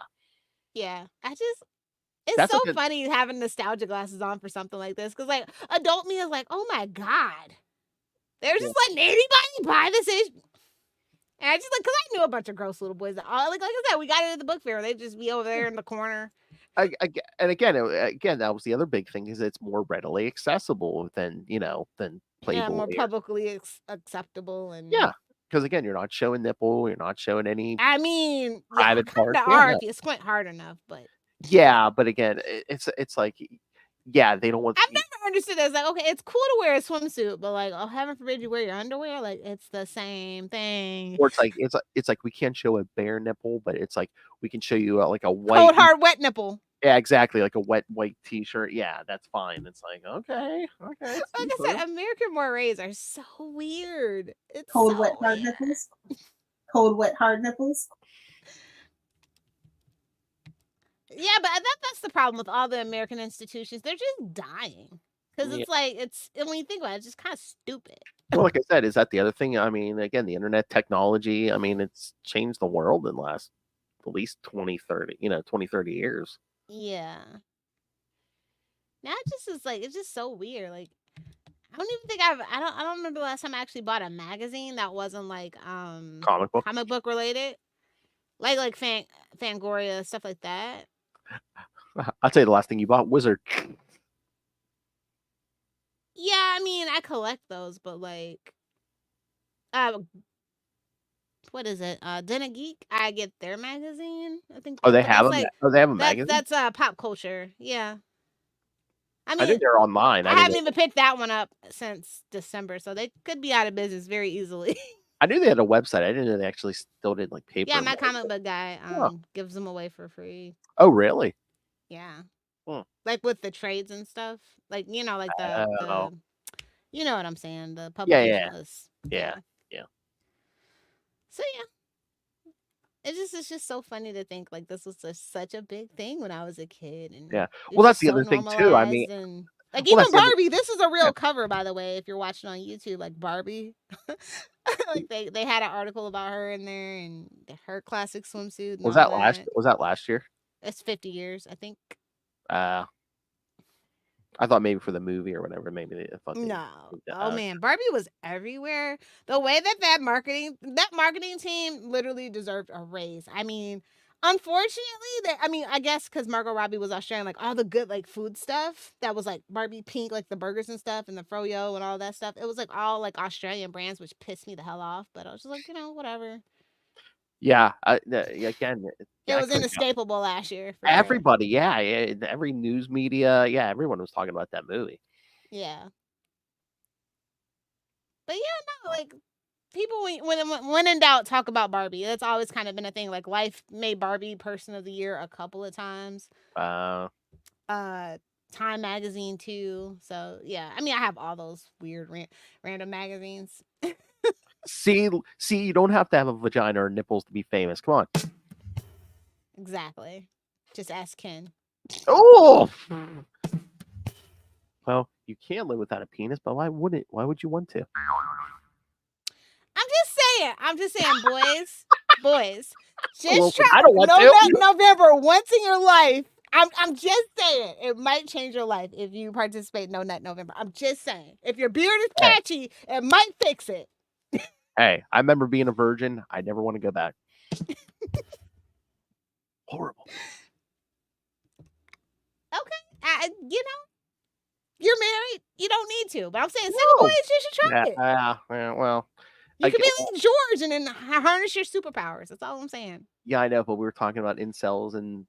Yeah. It's so funny having nostalgia glasses on for something like this. Because like adult me is like, oh my God. They're just letting anybody buy this issue. And I just like, because I knew a bunch of gross little boys that like I said, we got it at the book fair. They'd just be over there in the corner. And again, that was the other big thing is it's more readily accessible than Playboy. Yeah, more publicly acceptable. And yeah, because again, you're not showing nipple, you're not showing any. I mean, private parts. If you squint hard enough, but yeah, but again, it's like, yeah, they don't want. I've never understood that. It's like, okay, it's cool to wear a swimsuit, but like, oh, heaven forbid you wear your underwear. Like, it's the same thing. Or it's like we can't show a bare nipple, but it's like we can show you like a white, cold hard wet nipple. Yeah, exactly, like a wet white T-shirt. Yeah, that's fine. It's like okay. Like I said, American mores are so weird. It's cold so wet hard weird. nipples. Cold wet hard nipples. Yeah, but that's the problem with all the American institutions. They're just dying. Because Yeah. it's like and when you think about it, it's just kind of stupid. Well, like I said, is that the other thing? I mean, again, the internet technology, I mean, it's changed the world in the last at least 20, 30, 20, 30 years. Yeah. Now it just is like it's just so weird. Like I don't even think I don't remember the last time I actually bought a magazine that wasn't like Comic book. comic book related. Like Fangoria, stuff like that. I'll tell you the last thing you bought, Wizard. Yeah, I mean I collect those, but like what is it? Den of Geek. I get their magazine. I think. Oh, they but have that's them. like Oh, they have a magazine. that's pop culture. Yeah. I I mean, think they're online. I haven't even picked that one up since December, so they could be out of business very easily. I knew they had a website. I didn't know they actually still did like paper. Yeah, my comic book guy Oh. gives them away for free. Oh, really? Yeah. Hmm. Like with the trades and stuff. Like, like Oh. the you know what I'm saying, the publication list. Yeah. So yeah. It's just so funny to think like this was such a big thing when I was a kid. And Yeah. it's Well, that's just the so other thing too. I mean, normalized and like well, even that's the other- Barbie, this is a real cover, by the way, if you're watching on YouTube, like Barbie. Like they had an article about her in there and her classic swimsuit and was all that last? Was that last year? It's 50 years, I think. I thought maybe for the movie or whatever. Maybe they thought. No. Oh man, Barbie was everywhere. The way that marketing team literally deserved a raise. I mean, unfortunately, I guess because Margot Robbie was Australian, like all the good like food stuff that was like Barbie pink, like the burgers and stuff and the froyo and all that stuff. It was like all like Australian brands, which pissed me the hell off. But I was just like, whatever. Yeah. Again, It was inescapable last year. For everybody, sure. Yeah, every news media, everyone was talking about that movie. Yeah. But yeah, no, like people when in doubt talk about Barbie. That's always kind of been a thing. Like Life made Barbie Person of the Year a couple of times. Time magazine too. So yeah, I mean I have all those weird random magazines. See, you don't have to have a vagina or nipples to be famous. Come on. Exactly. Just ask Ken. Oh. Well, you can live without a penis, but why would you want to? I'm just saying, boys. Just I don't want to. November once in your life. I'm just saying it might change your life if you participate in No Nut November. I'm just saying. If your beard is patchy, it might fix it. Hey, I remember being a virgin. I never want to go back. Horrible. Okay. You're married. You don't need to. But I'm saying single boys, you should try it. Well. You could be like George and then harness your superpowers. That's all I'm saying. Yeah, I know, but we were talking about incels and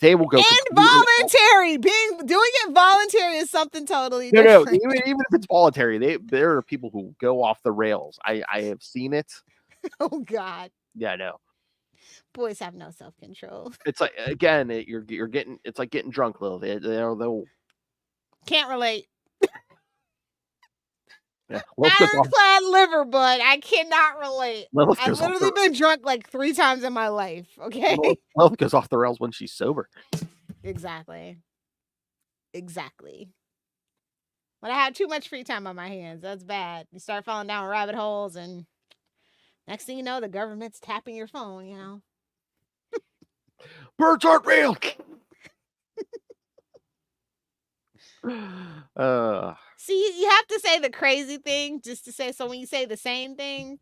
they will go involuntary. Doing it voluntary is something totally different. No, even if it's voluntary, there are people who go off the rails. I have seen it. Oh God. Yeah, I know. Boys have no self-control. It's like again, you're getting. It's like getting drunk, Lil. They'll can't relate. Yeah, ironclad liver, but I cannot relate. I've literally been drunk like 3 times in my life. Okay. Lilith goes off the rails when she's sober. Exactly. When I have too much free time on my hands, that's bad. You start falling down rabbit holes, and next thing you know, the government's tapping your phone. Birds aren't real. See, you have to say the crazy thing just to say. So when you say the same thing,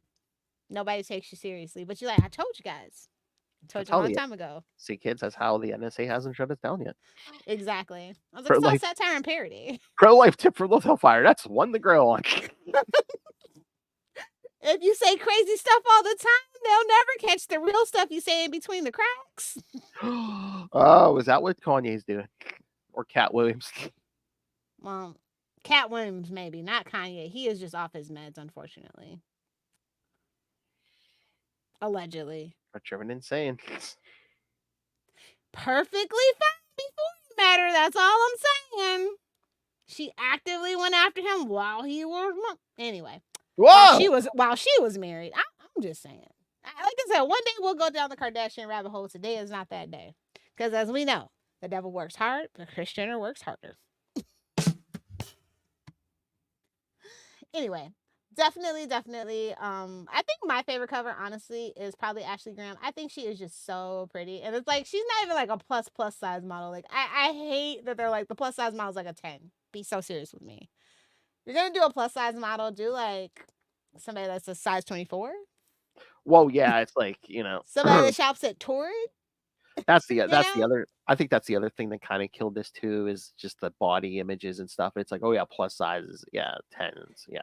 nobody takes you seriously. But you're like, I told you guys. I told you a long time ago. See, kids, that's how the NSA hasn't shut us down yet. Exactly. I was like, it's all satire and parody. Pro-life tip for Lil Hellfire. That's one to grow on. If you say crazy stuff all the time, they'll never catch the real stuff you say in between the cracks. Oh, is that what Kanye's doing? Or Cat Williams? Well, Cat Williams maybe, not Kanye. He is just off his meds, unfortunately. Allegedly. But driven insane. Perfectly fine before it mattered. That's all I'm saying. She actively went after him while he was anyway. Whoa! While she was married. I'm just saying. Like I said, one day we'll go down the Kardashian rabbit hole. Today is not that day. Because as we know, the devil works hard, but Kris Jenner works harder. anyway, definitely. I think my favorite cover, honestly, is probably Ashley Graham. I think she is just so pretty, and it's like she's not even like a plus size model. Like I hate that they're like the plus size model is like a 10. Be so serious with me. You're gonna do a plus size model, do like somebody that's a size 24. Well, yeah, it's like Somebody that shops at Torrid. that's the know? other. I think that's the other thing that kind of killed this too is just the body images and stuff. It's like, oh yeah, plus sizes, yeah, 10s, yeah.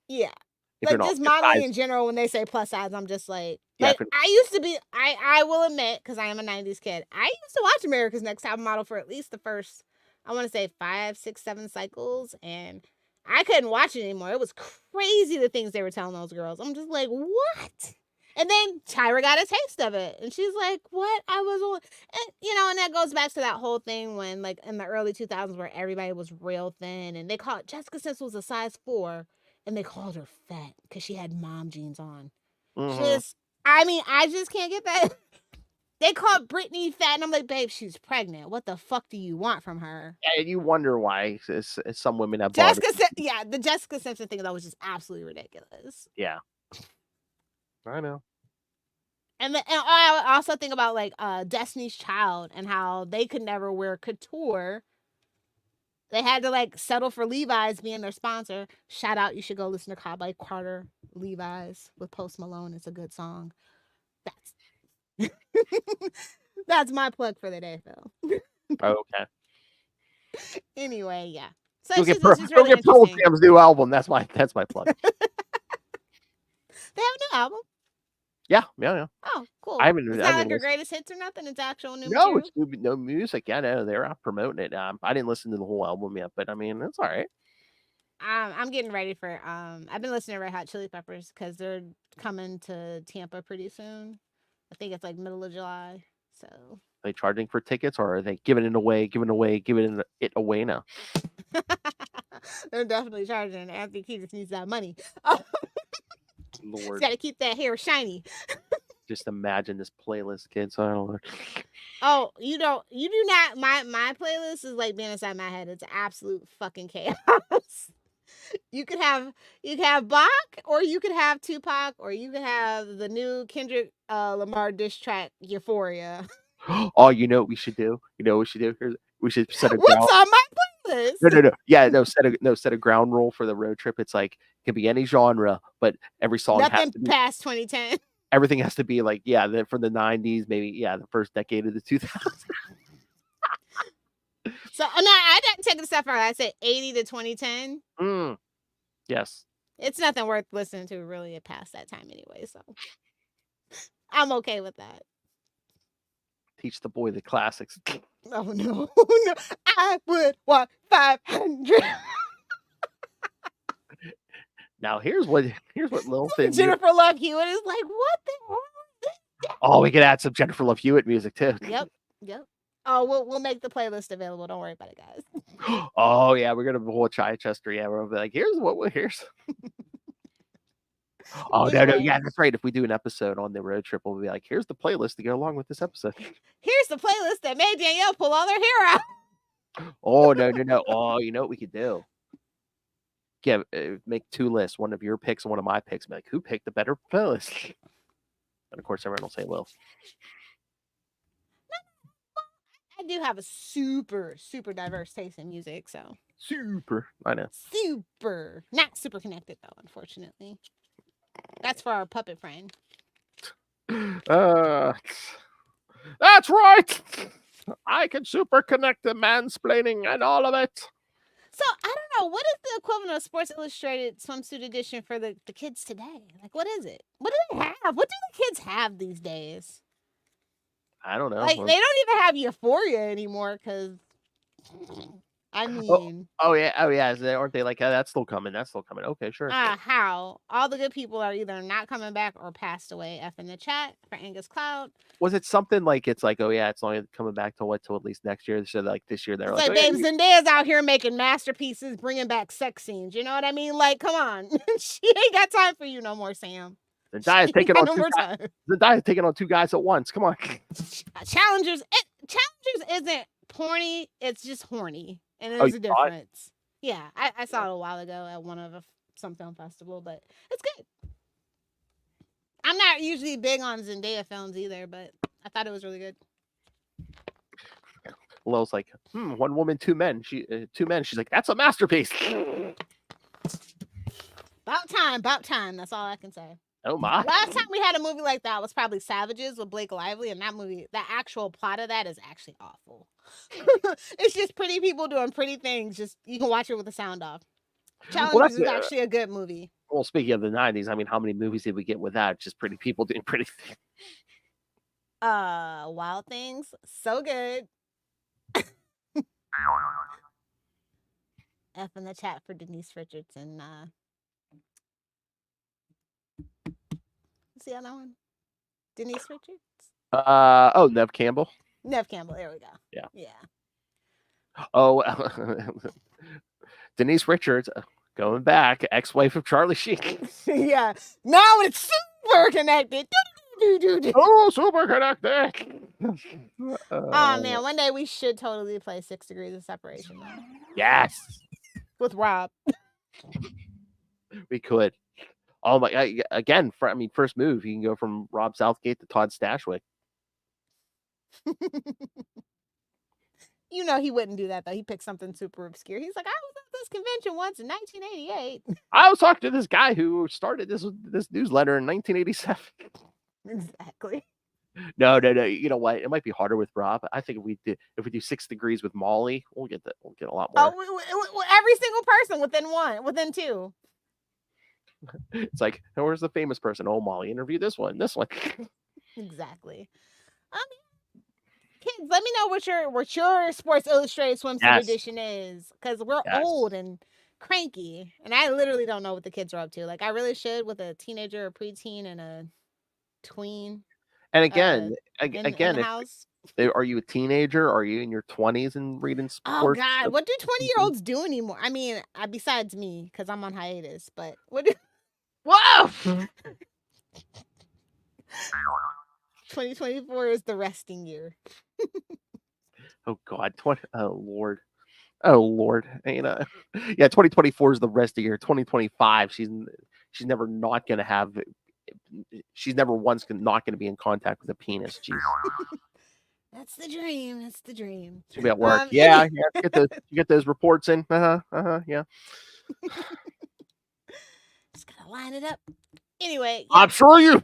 Yeah. If you're Like not just your modeling size, in general, when they say plus size, I'm just like Yeah, I used to be. I will admit, because I am a '90s kid, I used to watch America's Next Top Model for at least the first, I want to say 5, 6, 7 cycles, and I couldn't watch it anymore. It was crazy the things they were telling those girls. I'm just like, what? And then Tyra got a taste of it, and she's like, "What? I was on," and and that goes back to that whole thing when, like, in the early 2000s, where everybody was real thin, and they called Jessica Simpson was a size 4, and they called her fat because she had mom jeans on. mhm. I just can't get that. They called Britney fat, and I'm like, babe, she's pregnant. What the fuck do you want from her? And you wonder why some women have body. The Jessica Simpson thing, that was just absolutely ridiculous. Yeah, I know. And I also think about like Destiny's Child and how they could never wear couture. They had to like settle for Levi's being their sponsor. Shout out, you should go listen to Cowboy Carter, Levi's with Post Malone. It's a good song. That's my plug for the day, Phil. Oh, okay. Anyway, yeah. So Go it's get, just Pearl really interesting. Jam's new album. That's my plug. They have a new album. Yeah. Oh, cool. I haven't. It's I not haven't like a greatest hits or nothing. It's actual new No, material. it's no music. Yeah, no, they're out promoting it. I didn't listen to the whole album yet, but I mean, it's all right. I'm getting ready for I've been listening to Red Hot Chili Peppers because they're coming to Tampa pretty soon. I think it's like middle of July. So Are they charging for tickets, or are they giving it away now? they're definitely charging. Anthony Kiedis needs that money. He's Lord, got to keep that hair shiny. just imagine this playlist, kids. I don't know. Oh, you do not. My playlist is like being inside my head. It's absolute fucking chaos. You could have Bach, or you could have Tupac, or you could have the new Kendrick Lamar diss track Euphoria. Oh, you know what we should do? We should set a ground. What's on my playlist? No. Yeah, set a ground rule for the road trip. It's like it can be any genre, but every song has Nothing to be, past 2010. everything has to be like from the 90s, maybe the first decade of the 2000s. So I didn't take it a step further. I said 80 to 2010. Yes. It's nothing worth listening to really past that time anyway. So I'm okay with that. Teach the boy the classics. Oh no, no! I would want 500. Now here's what little thing. Jennifer Love Hewitt is like, what the hell is this? Oh, we could add some Jennifer Love Hewitt music too. Yep. Oh, we'll make the playlist available. Don't worry about it, guys. Oh yeah, we're gonna pull Chichester. Yeah, we'll be like, here's. Oh no, Anyway. yeah, that's right. If we do an episode on the road trip, we'll be like, here's the playlist to go along with this episode. Here's the playlist that made Danielle pull all her hair out. Oh no. Oh, you know what we could do? Yeah, make 2 lists, one of your picks and one of my picks. Be like, who picked the better playlist? And of course, everyone will say, "Will." I do have a super, super diverse taste in music, so Super, I know. super, not super connected though, unfortunately. That's for our puppet friend. That's right. I can super connect the mansplaining and all of it. So I don't know, what is the equivalent of Sports Illustrated Swimsuit Edition for the kids today? Like, what is it? What do they have? What do the kids have these days? I don't know. Like, they don't even have Euphoria anymore because, I mean... Oh yeah. Aren't they like, that's still coming? Okay, sure. How? All the good people are either not coming back or passed away. F in the chat for Angus Cloud. Was it something like, it's like, oh yeah, it's only coming back till at least next year? So like this year, they're It's like, like, babe, Zendaya's out here making masterpieces, bringing back sex scenes. You know what I mean? Like, come on. She ain't got time for you no more, Sam. Zendaya's taking on taking on 2 guys at once. Come on. Challengers isn't porny. It's just horny. And there's a difference. Yeah, I saw it a while ago at one of some film festival, but it's good. I'm not usually big on Zendaya films either, but I thought it was really good. Lil's like, one woman, two men. Two men. She's like, that's a masterpiece. About time. That's all I can say. Oh my! Last time we had a movie like that was probably Savages with Blake Lively, and that movie, the actual plot of that is actually awful. It's just pretty people doing pretty things. Just you can watch it with the sound off. Challenges is actually a good movie. Well, speaking of the 90s, I mean, how many movies did we get with that? Just pretty people doing pretty things. Wild Things, so good. F in the chat for Denise Richardson. What's the other one? Denise Richards? Nev Campbell. Nev Campbell, there we go. Yeah. Yeah. Oh, Denise Richards, going back, ex-wife of Charlie Sheen. Yeah. Now it's super connected. Oh, super connected. Oh man, one day we should totally play 6 Degrees of Separation. Though. Yes. With Rob. We could. Oh my! Again, first move. You can go from Rob Southgate to Todd Stashwick. You know he wouldn't do that though. He picked something super obscure. He's like, I was at this convention once in 1988. I was talking to this guy who started this newsletter in 1987. Exactly. No. You know what? It might be harder with Rob. I think if we do 6 Degrees with Molly, we'll get a lot more. Oh, every single person within 2. It's like, where's the famous person? Oh, Molly, interview this one. Exactly. Kids, let me know what your Sports Illustrated Swimsuit edition is, because we're old and cranky, and I literally don't know what the kids are up to. Like I really should with a teenager, a preteen, and a tween. And again, in the house. Are you a teenager? Are you in your 20s and reading sports? Oh God, what do 20-year-olds do anymore? I mean, besides me, because I'm on hiatus. But what do? Whoa! 2024 is the resting year. Oh God, oh Lord, you know, yeah, 2024 is the rest of the year. 2025, she's never not gonna have. She's never once not gonna be in contact with a penis. Jeez. That's the dream. That's the dream. She'll be at work. Yeah. Get those reports in. Yeah. Just gotta line it up. Anyway, yeah. I'm sure you.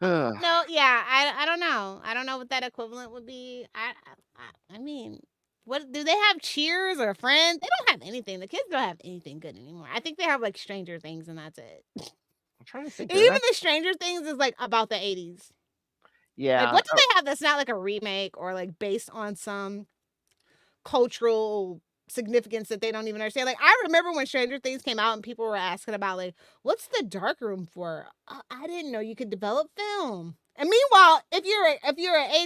No, yeah, I don't know. I don't know what that equivalent would be. I mean, what do they have? Cheers or Friends? They don't have anything. The kids don't have anything good anymore. I think they have like Stranger Things, and that's it. I'm trying to think. And even the Stranger Things is like about the 80s. Yeah. Like, what do they have that's not like a remake or like based on some cultural significance that they don't even understand? Like, I remember when Stranger Things came out and people were asking about like, what's the dark room for? I didn't know you could develop film. And meanwhile, if you're an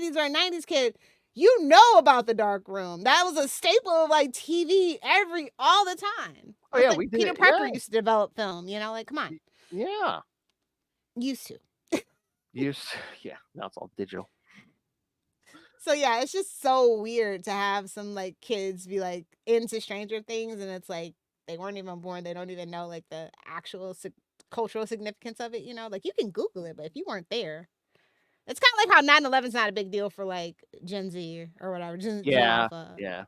80s or a 90s kid, you know about the dark room. That was a staple of like TV all the time. Oh yeah, like, we did. Peter Parker used to develop film. You know, like come on. Yeah. Used to. Yeah. Now it's all digital. So yeah, it's just so weird to have some like kids be like into Stranger Things, and it's like they weren't even born. They don't even know like the actual cultural significance of it. You know, like you can Google it, but if you weren't there, it's kind of like how 9/11 is not a big deal for like Gen Z or whatever. Gen Alpha. Yeah.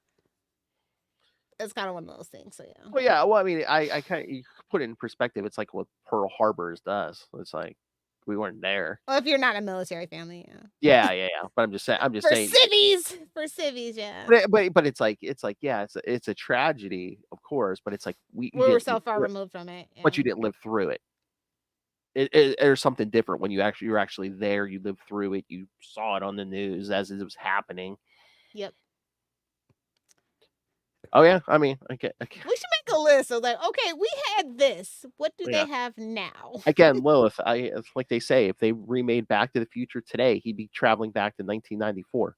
It's kind of one of those things. So yeah. Well, yeah. Well, I mean, I kind of put it in perspective. It's like what Pearl Harbor does. It's like we weren't there. Well, if you're not a military family, yeah. Yeah. But I'm just saying. For civvies, yeah. But it's like yeah, it's a tragedy, of course. But it's like we were so far removed from it. Yeah. But you didn't live through it. There's something different when you're actually there. You lived through it. You saw it on the news as it was happening. Yep. Oh yeah, I mean, okay. We should make a list of like, okay, we had this. What do they have now? Again, Lilith, like they say, if they remade Back to the Future today, he'd be traveling back to 1994.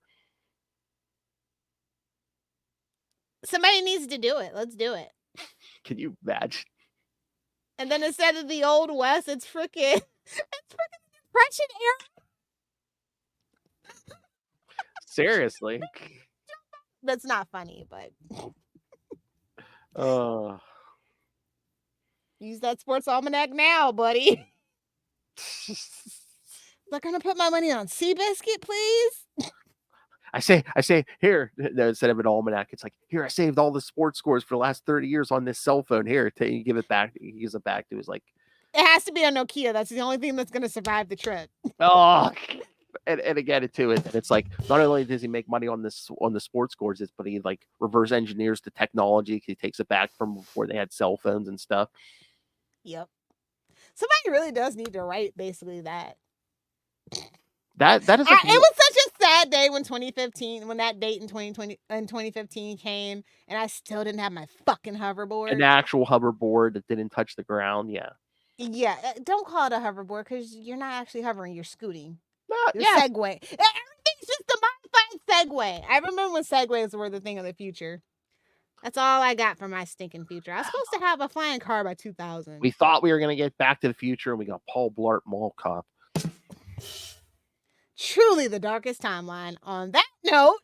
Somebody needs to do it. Let's do it. Can you imagine? And then instead of the Old West, it's freaking Depression era. Seriously. That's not funny, but Oh. Use that sports almanac now, buddy. They're gonna put my money on Seabiscuit, please. I say, here, instead of an almanac, it's like, here, I saved all the sports scores for the last 30 years on this cell phone. Here, you give it back. He gives it back to his like, It has to be a Nokia. That's the only thing that's gonna survive the trip. oh, and again, it's like, not only does he make money on the sports scores, but he like reverse engineers the technology. He takes it back from before they had cell phones and stuff. Yep. Somebody really does need to write basically that. That is like, it was such a sad day when that date in 2015 came, and I still didn't have my fucking hoverboard. an actual hoverboard that didn't touch the ground. Yeah. Yeah, don't call it a hoverboard because you're not actually hovering, you're scooting. You're Yeah. Segway. Everything's just a modified Segway. I remember when Segways were the thing of the future. That's all I got for my stinking future. I was supposed to have a flying car by 2000. We thought we were going to get Back to the Future, and we got Paul Blart Mall Cop. Truly the darkest timeline. On that note,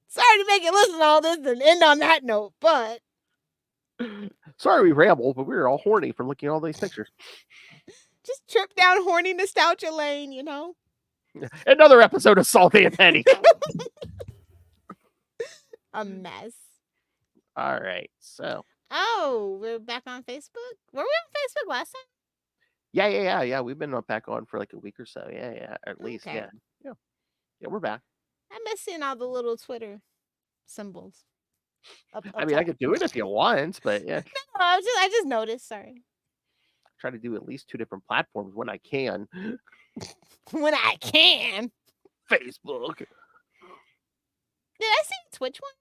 sorry to make you listen to all this and end on that note, but Sorry we rambled, but we were all horny from looking at all these pictures. just trip down horny nostalgia lane, you know? Another episode of Salty and Penny. A mess. All right, so Oh, we're back on Facebook? Were we on Facebook last time? yeah. We've been back on for like a week or so. Yeah, at least. Okay. Yeah, we're back. I miss seeing all the little Twitter symbols. I mean, I could do it if you want, but yeah, No, I just noticed. Sorry. try to do at least 2 different platforms when I can. When I can. Facebook. Did I see the Twitch one?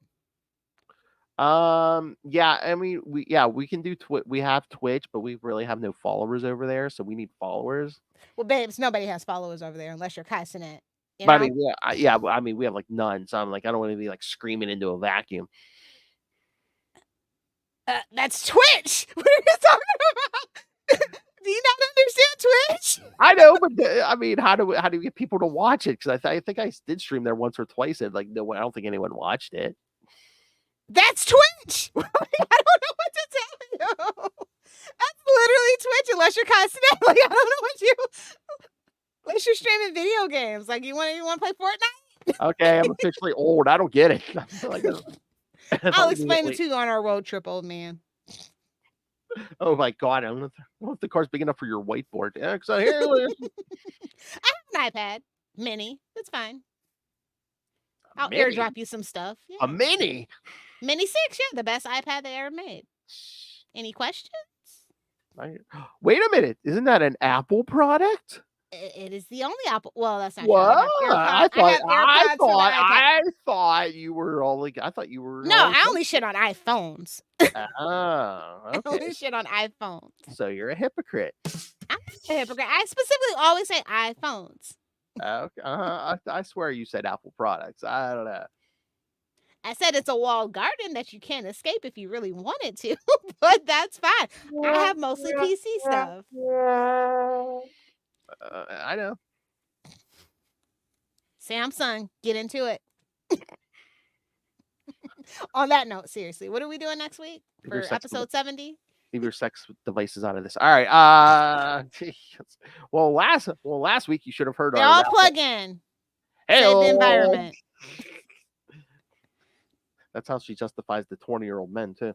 Yeah. I mean, we can do we have Twitch, but we really have no followers over there, so we need followers. Well, babes, nobody has followers over there unless you're Kaisenet. But I mean, I mean, we have like none, so I'm like, I don't want to be like screaming into a vacuum. That's Twitch. What are you talking about? Do you not understand Twitch? I know, but I mean, how do we get people to watch it? Because I think I did stream there once or twice, and like, no, I don't think anyone watched it. That's Twitch. I don't know what to tell you. That's literally Twitch, unless you're Kaisenet. Like, I don't know what you. Unless you're streaming video games, like you want to play Fortnite. Okay, I'm officially old. I don't get it. Like, I'll explain it to you on our road trip, old man. Oh my god! I don't know if the car's big enough for your whiteboard. Yeah, so here. I have an iPad mini. It's fine. I'll Mini? airdrop you some stuff. Yeah. A mini. Mini 6, yeah, the best iPad they ever made. Any questions? Wait a minute! Isn't that an Apple product? It is the only Apple. Well, that's not What? true. I AirPods for the iPad. thought you were all like. I thought you were. No, I only shit on iPhones. Oh, I okay. only shit on iPhones. So you're a hypocrite. I'm not a hypocrite. I specifically always say iPhones. Okay. I swear you said Apple products. I don't know. I said it's a walled garden that you can't escape if you really wanted to, but that's fine. I have mostly PC stuff. I know. Samsung, get into it. On that note, seriously, what are we doing next week for episode 70? Leave your sex devices out of this. All right. Well, last week you should have heard They all plug in. Hey, Save the environment. That's how she justifies the 20-year-old men too.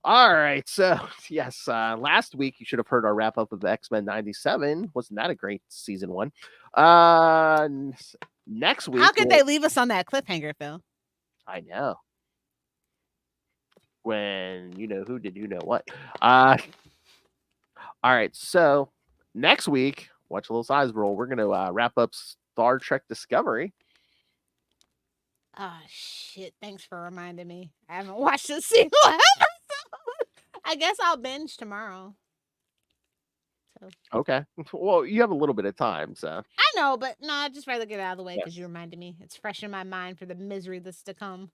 All right, so yes, last week you should have heard our wrap up of X-Men '97. Wasn't that a great season 1? Next week, how could they leave us on that cliffhanger, Phil? I know. When you know who did you know what? All right, so next week, watch a little size roll. We're gonna wrap up Star Trek Discovery. Oh shit! Thanks for reminding me. I haven't watched a single episode. I guess I'll binge tomorrow. So. Okay. Well, you have a little bit of time, so. I know, but no, I'd just rather get it out of the way because you reminded me. It's fresh in my mind for the misery that's to come.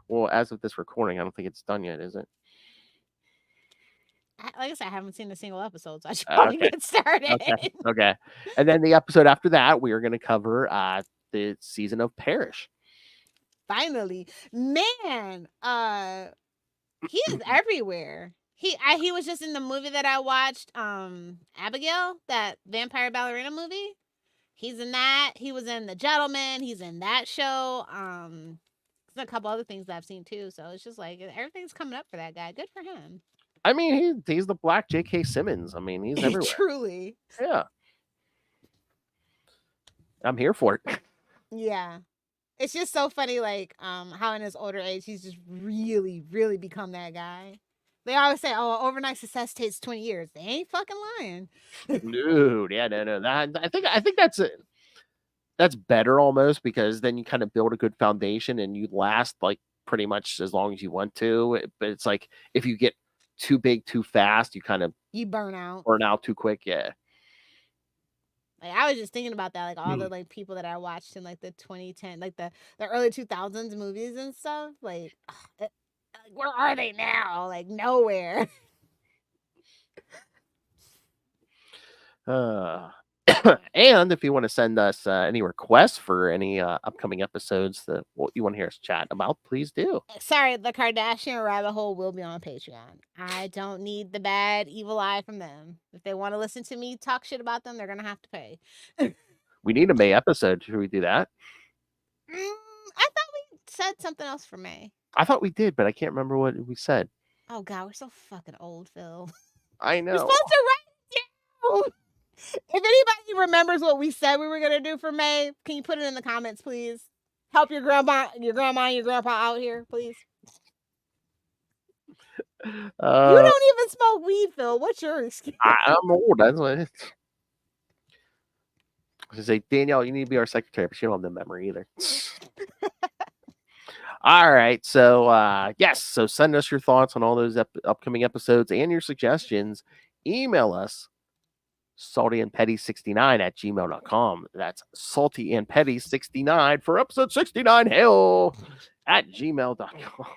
Well, as of this recording, I don't think it's done yet, is it? Like I said, I haven't seen a single episode, so I should probably get started. Okay. And then the episode after that, we are going to cover the season of Perich. Finally, man, he is everywhere. He was just in the movie that I watched, Abigail, that vampire ballerina movie. He's in that. He was in The Gentleman. He's in that show. There's a couple other things that I've seen too. So it's just like everything's coming up for that guy. Good for him. I mean, he's the Black J.K. Simmons. I mean, he's everywhere. Truly. Yeah. I'm here for it. Yeah. It's just so funny, like, how in his older age he's just really, really become that guy. They always say, "Oh, overnight success takes 20 years." They ain't fucking lying. Dude, yeah, no. I think that's it. That's better almost, because then you kind of build a good foundation and you last like pretty much as long as you want to. But it's like if you get too big too fast, you kind of You burn out. too quick. Yeah. Like, I was just thinking about that, like all the like people that I watched in like the 2010, like the early 2000s movies and stuff. Like, where are they now? Like nowhere. And if you want to send us any requests for any upcoming episodes that what you want to hear us chat about, please do. Sorry, the Kardashian rabbit hole will be on Patreon. I don't need the bad evil eye from them. If they want to listen to me talk shit about them, they're gonna have to pay. We need a May episode. Should we do that? I thought we said something else for May. I thought we did, but I can't remember what we said. Oh God, we're so fucking old, Phil. I know. You're supposed to write it down. If anybody remembers what we said we were gonna do for May, can you put it in the comments, please? Help your grandma, and your grandpa out here, please. You don't even smoke weed, Phil. What's your excuse? I'm old. That's what it is. I say, Danielle, you need to be our secretary, but she don't have the memory either. All right. So, yes. So send us your thoughts on all those upcoming episodes and your suggestions. Email us saltyandpetty69@gmail.com. That's saltyandpetty69 for episode 69 hell at gmail.com.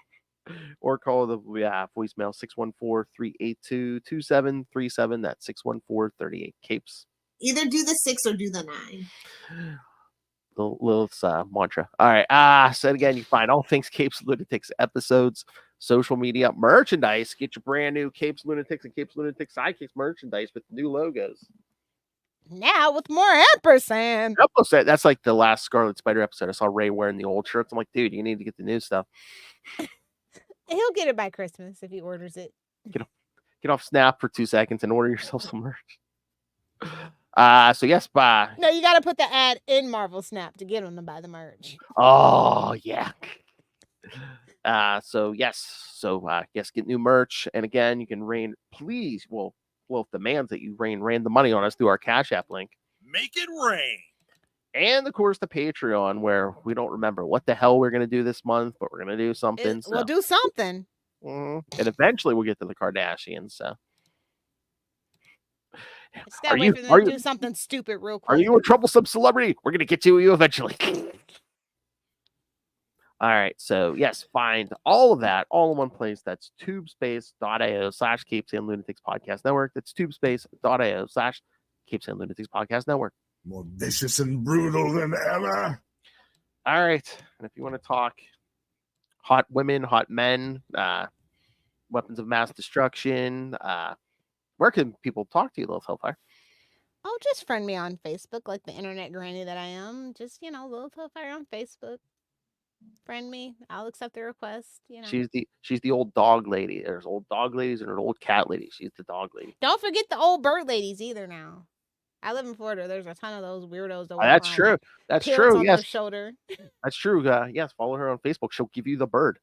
Or call the voicemail 614-382-2737. That's 614-38-CAPES. Either do the 6 or do the 9. Lilith's mantra. All right. So again, you find all things Capes Lunatics episodes, social media, merchandise. Get your brand new Capes Lunatics and Capes Lunatics Sidekicks merchandise with new logos. Now with more ampersand. That's like the last Scarlet Spider episode. I saw Ray wearing the old shirts. I'm like, dude, you need to get the new stuff. He'll get it by Christmas if he orders it. Get off Snap for 2 seconds and order yourself some merch. So yes, bye. No, you got to put the ad in Marvel Snap to get them to buy the merch. Oh yeah. So yes, get new merch, and again, you can please. Well, demands that you rain the money on us through our Cash App link. Make it rain. And of course, the Patreon, where we don't remember what the hell we're gonna do this month, but we're gonna do something. We'll do something. And eventually, we'll get to the Kardashians. So. Just gotta wait for them to do something stupid real quick. Are you a troublesome celebrity? We're gonna get to you eventually. All right, so yes, find all of that all in one place. That's tubespace.io/CapesandLunatics Podcast Network. That's tubespace.io/CapesandLunatics Podcast Network. More vicious and brutal than ever. All right, and if you want to talk hot women, hot men, weapons of mass destruction, where can people talk to you, Lilith Hellfire? Oh, just friend me on Facebook, like the internet granny that I am. Just, Lilith Hellfire on Facebook. Friend me. I'll accept the request. She's the old dog lady. There's old dog ladies and an old cat lady. She's the dog lady. Don't forget the old bird ladies either now. I live in Florida. There's a ton of those weirdos. That's true. That's true. On yes. their shoulder. That's true. Yes, follow her on Facebook. She'll give you the bird.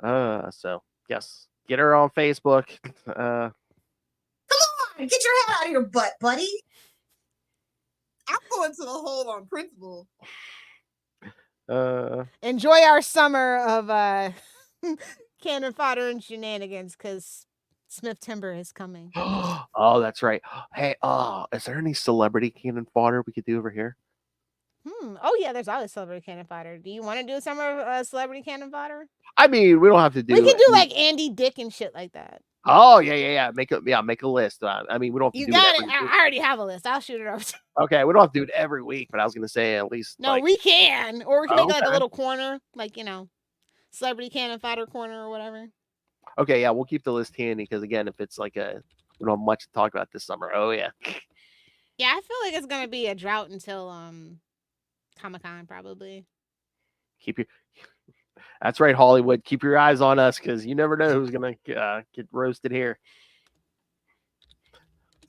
So yes. Get her on Facebook. Come on, get your head out of your butt, buddy. I'm going to the hole on principle. Enjoy our summer of cannon fodder and shenanigans, because Smith Timber is coming. Oh, that's right. Hey, is there any celebrity cannon fodder we could do over here? Oh yeah, there's always celebrity cannon fodder. Do you want to do a summer celebrity cannon fodder? I mean, we don't have to do. We could do like Andy Dick and shit like that. Oh yeah. Make a list. I mean, we don't have to You do got it. it. Every I week. already have a list. I'll shoot it over. Okay, we don't have to do it every week, but I was gonna say at least. No, like, we can, or we can make like a Okay. little corner, like celebrity cannon fighter corner or whatever. Okay, yeah, we'll keep the list handy because again, if it's like we don't have much to talk about this summer. Oh yeah. Yeah, I feel like it's gonna be a drought until Comic-Con probably. That's right, Hollywood. Keep your eyes on us because you never know who's gonna get roasted here.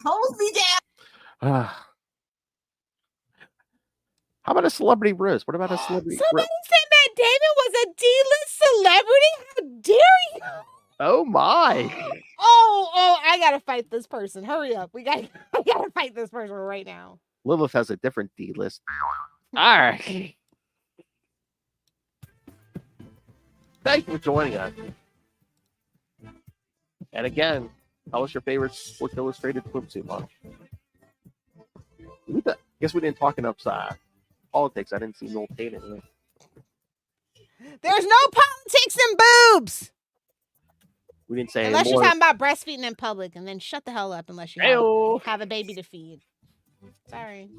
Hold me down. How about a celebrity roast? What about a celebrity Somebody roast? said Matt Damon was a D-list celebrity. How dare you? Oh my! Oh, I gotta fight this person. Hurry up. I gotta fight this person right now. Lilith has a different D list. All right. Thank you for joining us. And again, tell us your favorite Sports Illustrated swimsuit model. I guess we didn't talk enough politics. I didn't see Noel Tate in it. There's no politics in boobs. We didn't say Unless any you're more. talking about breastfeeding in public, and then shut the hell up unless you Ayo. have a baby to feed. Sorry.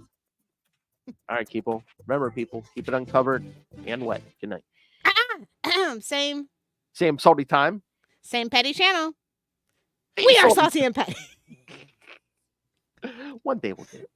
All right, people. Remember, people, keep it uncovered and wet. Good night. Same Salty time. petty channel. We are salty and petty. One day we'll get it.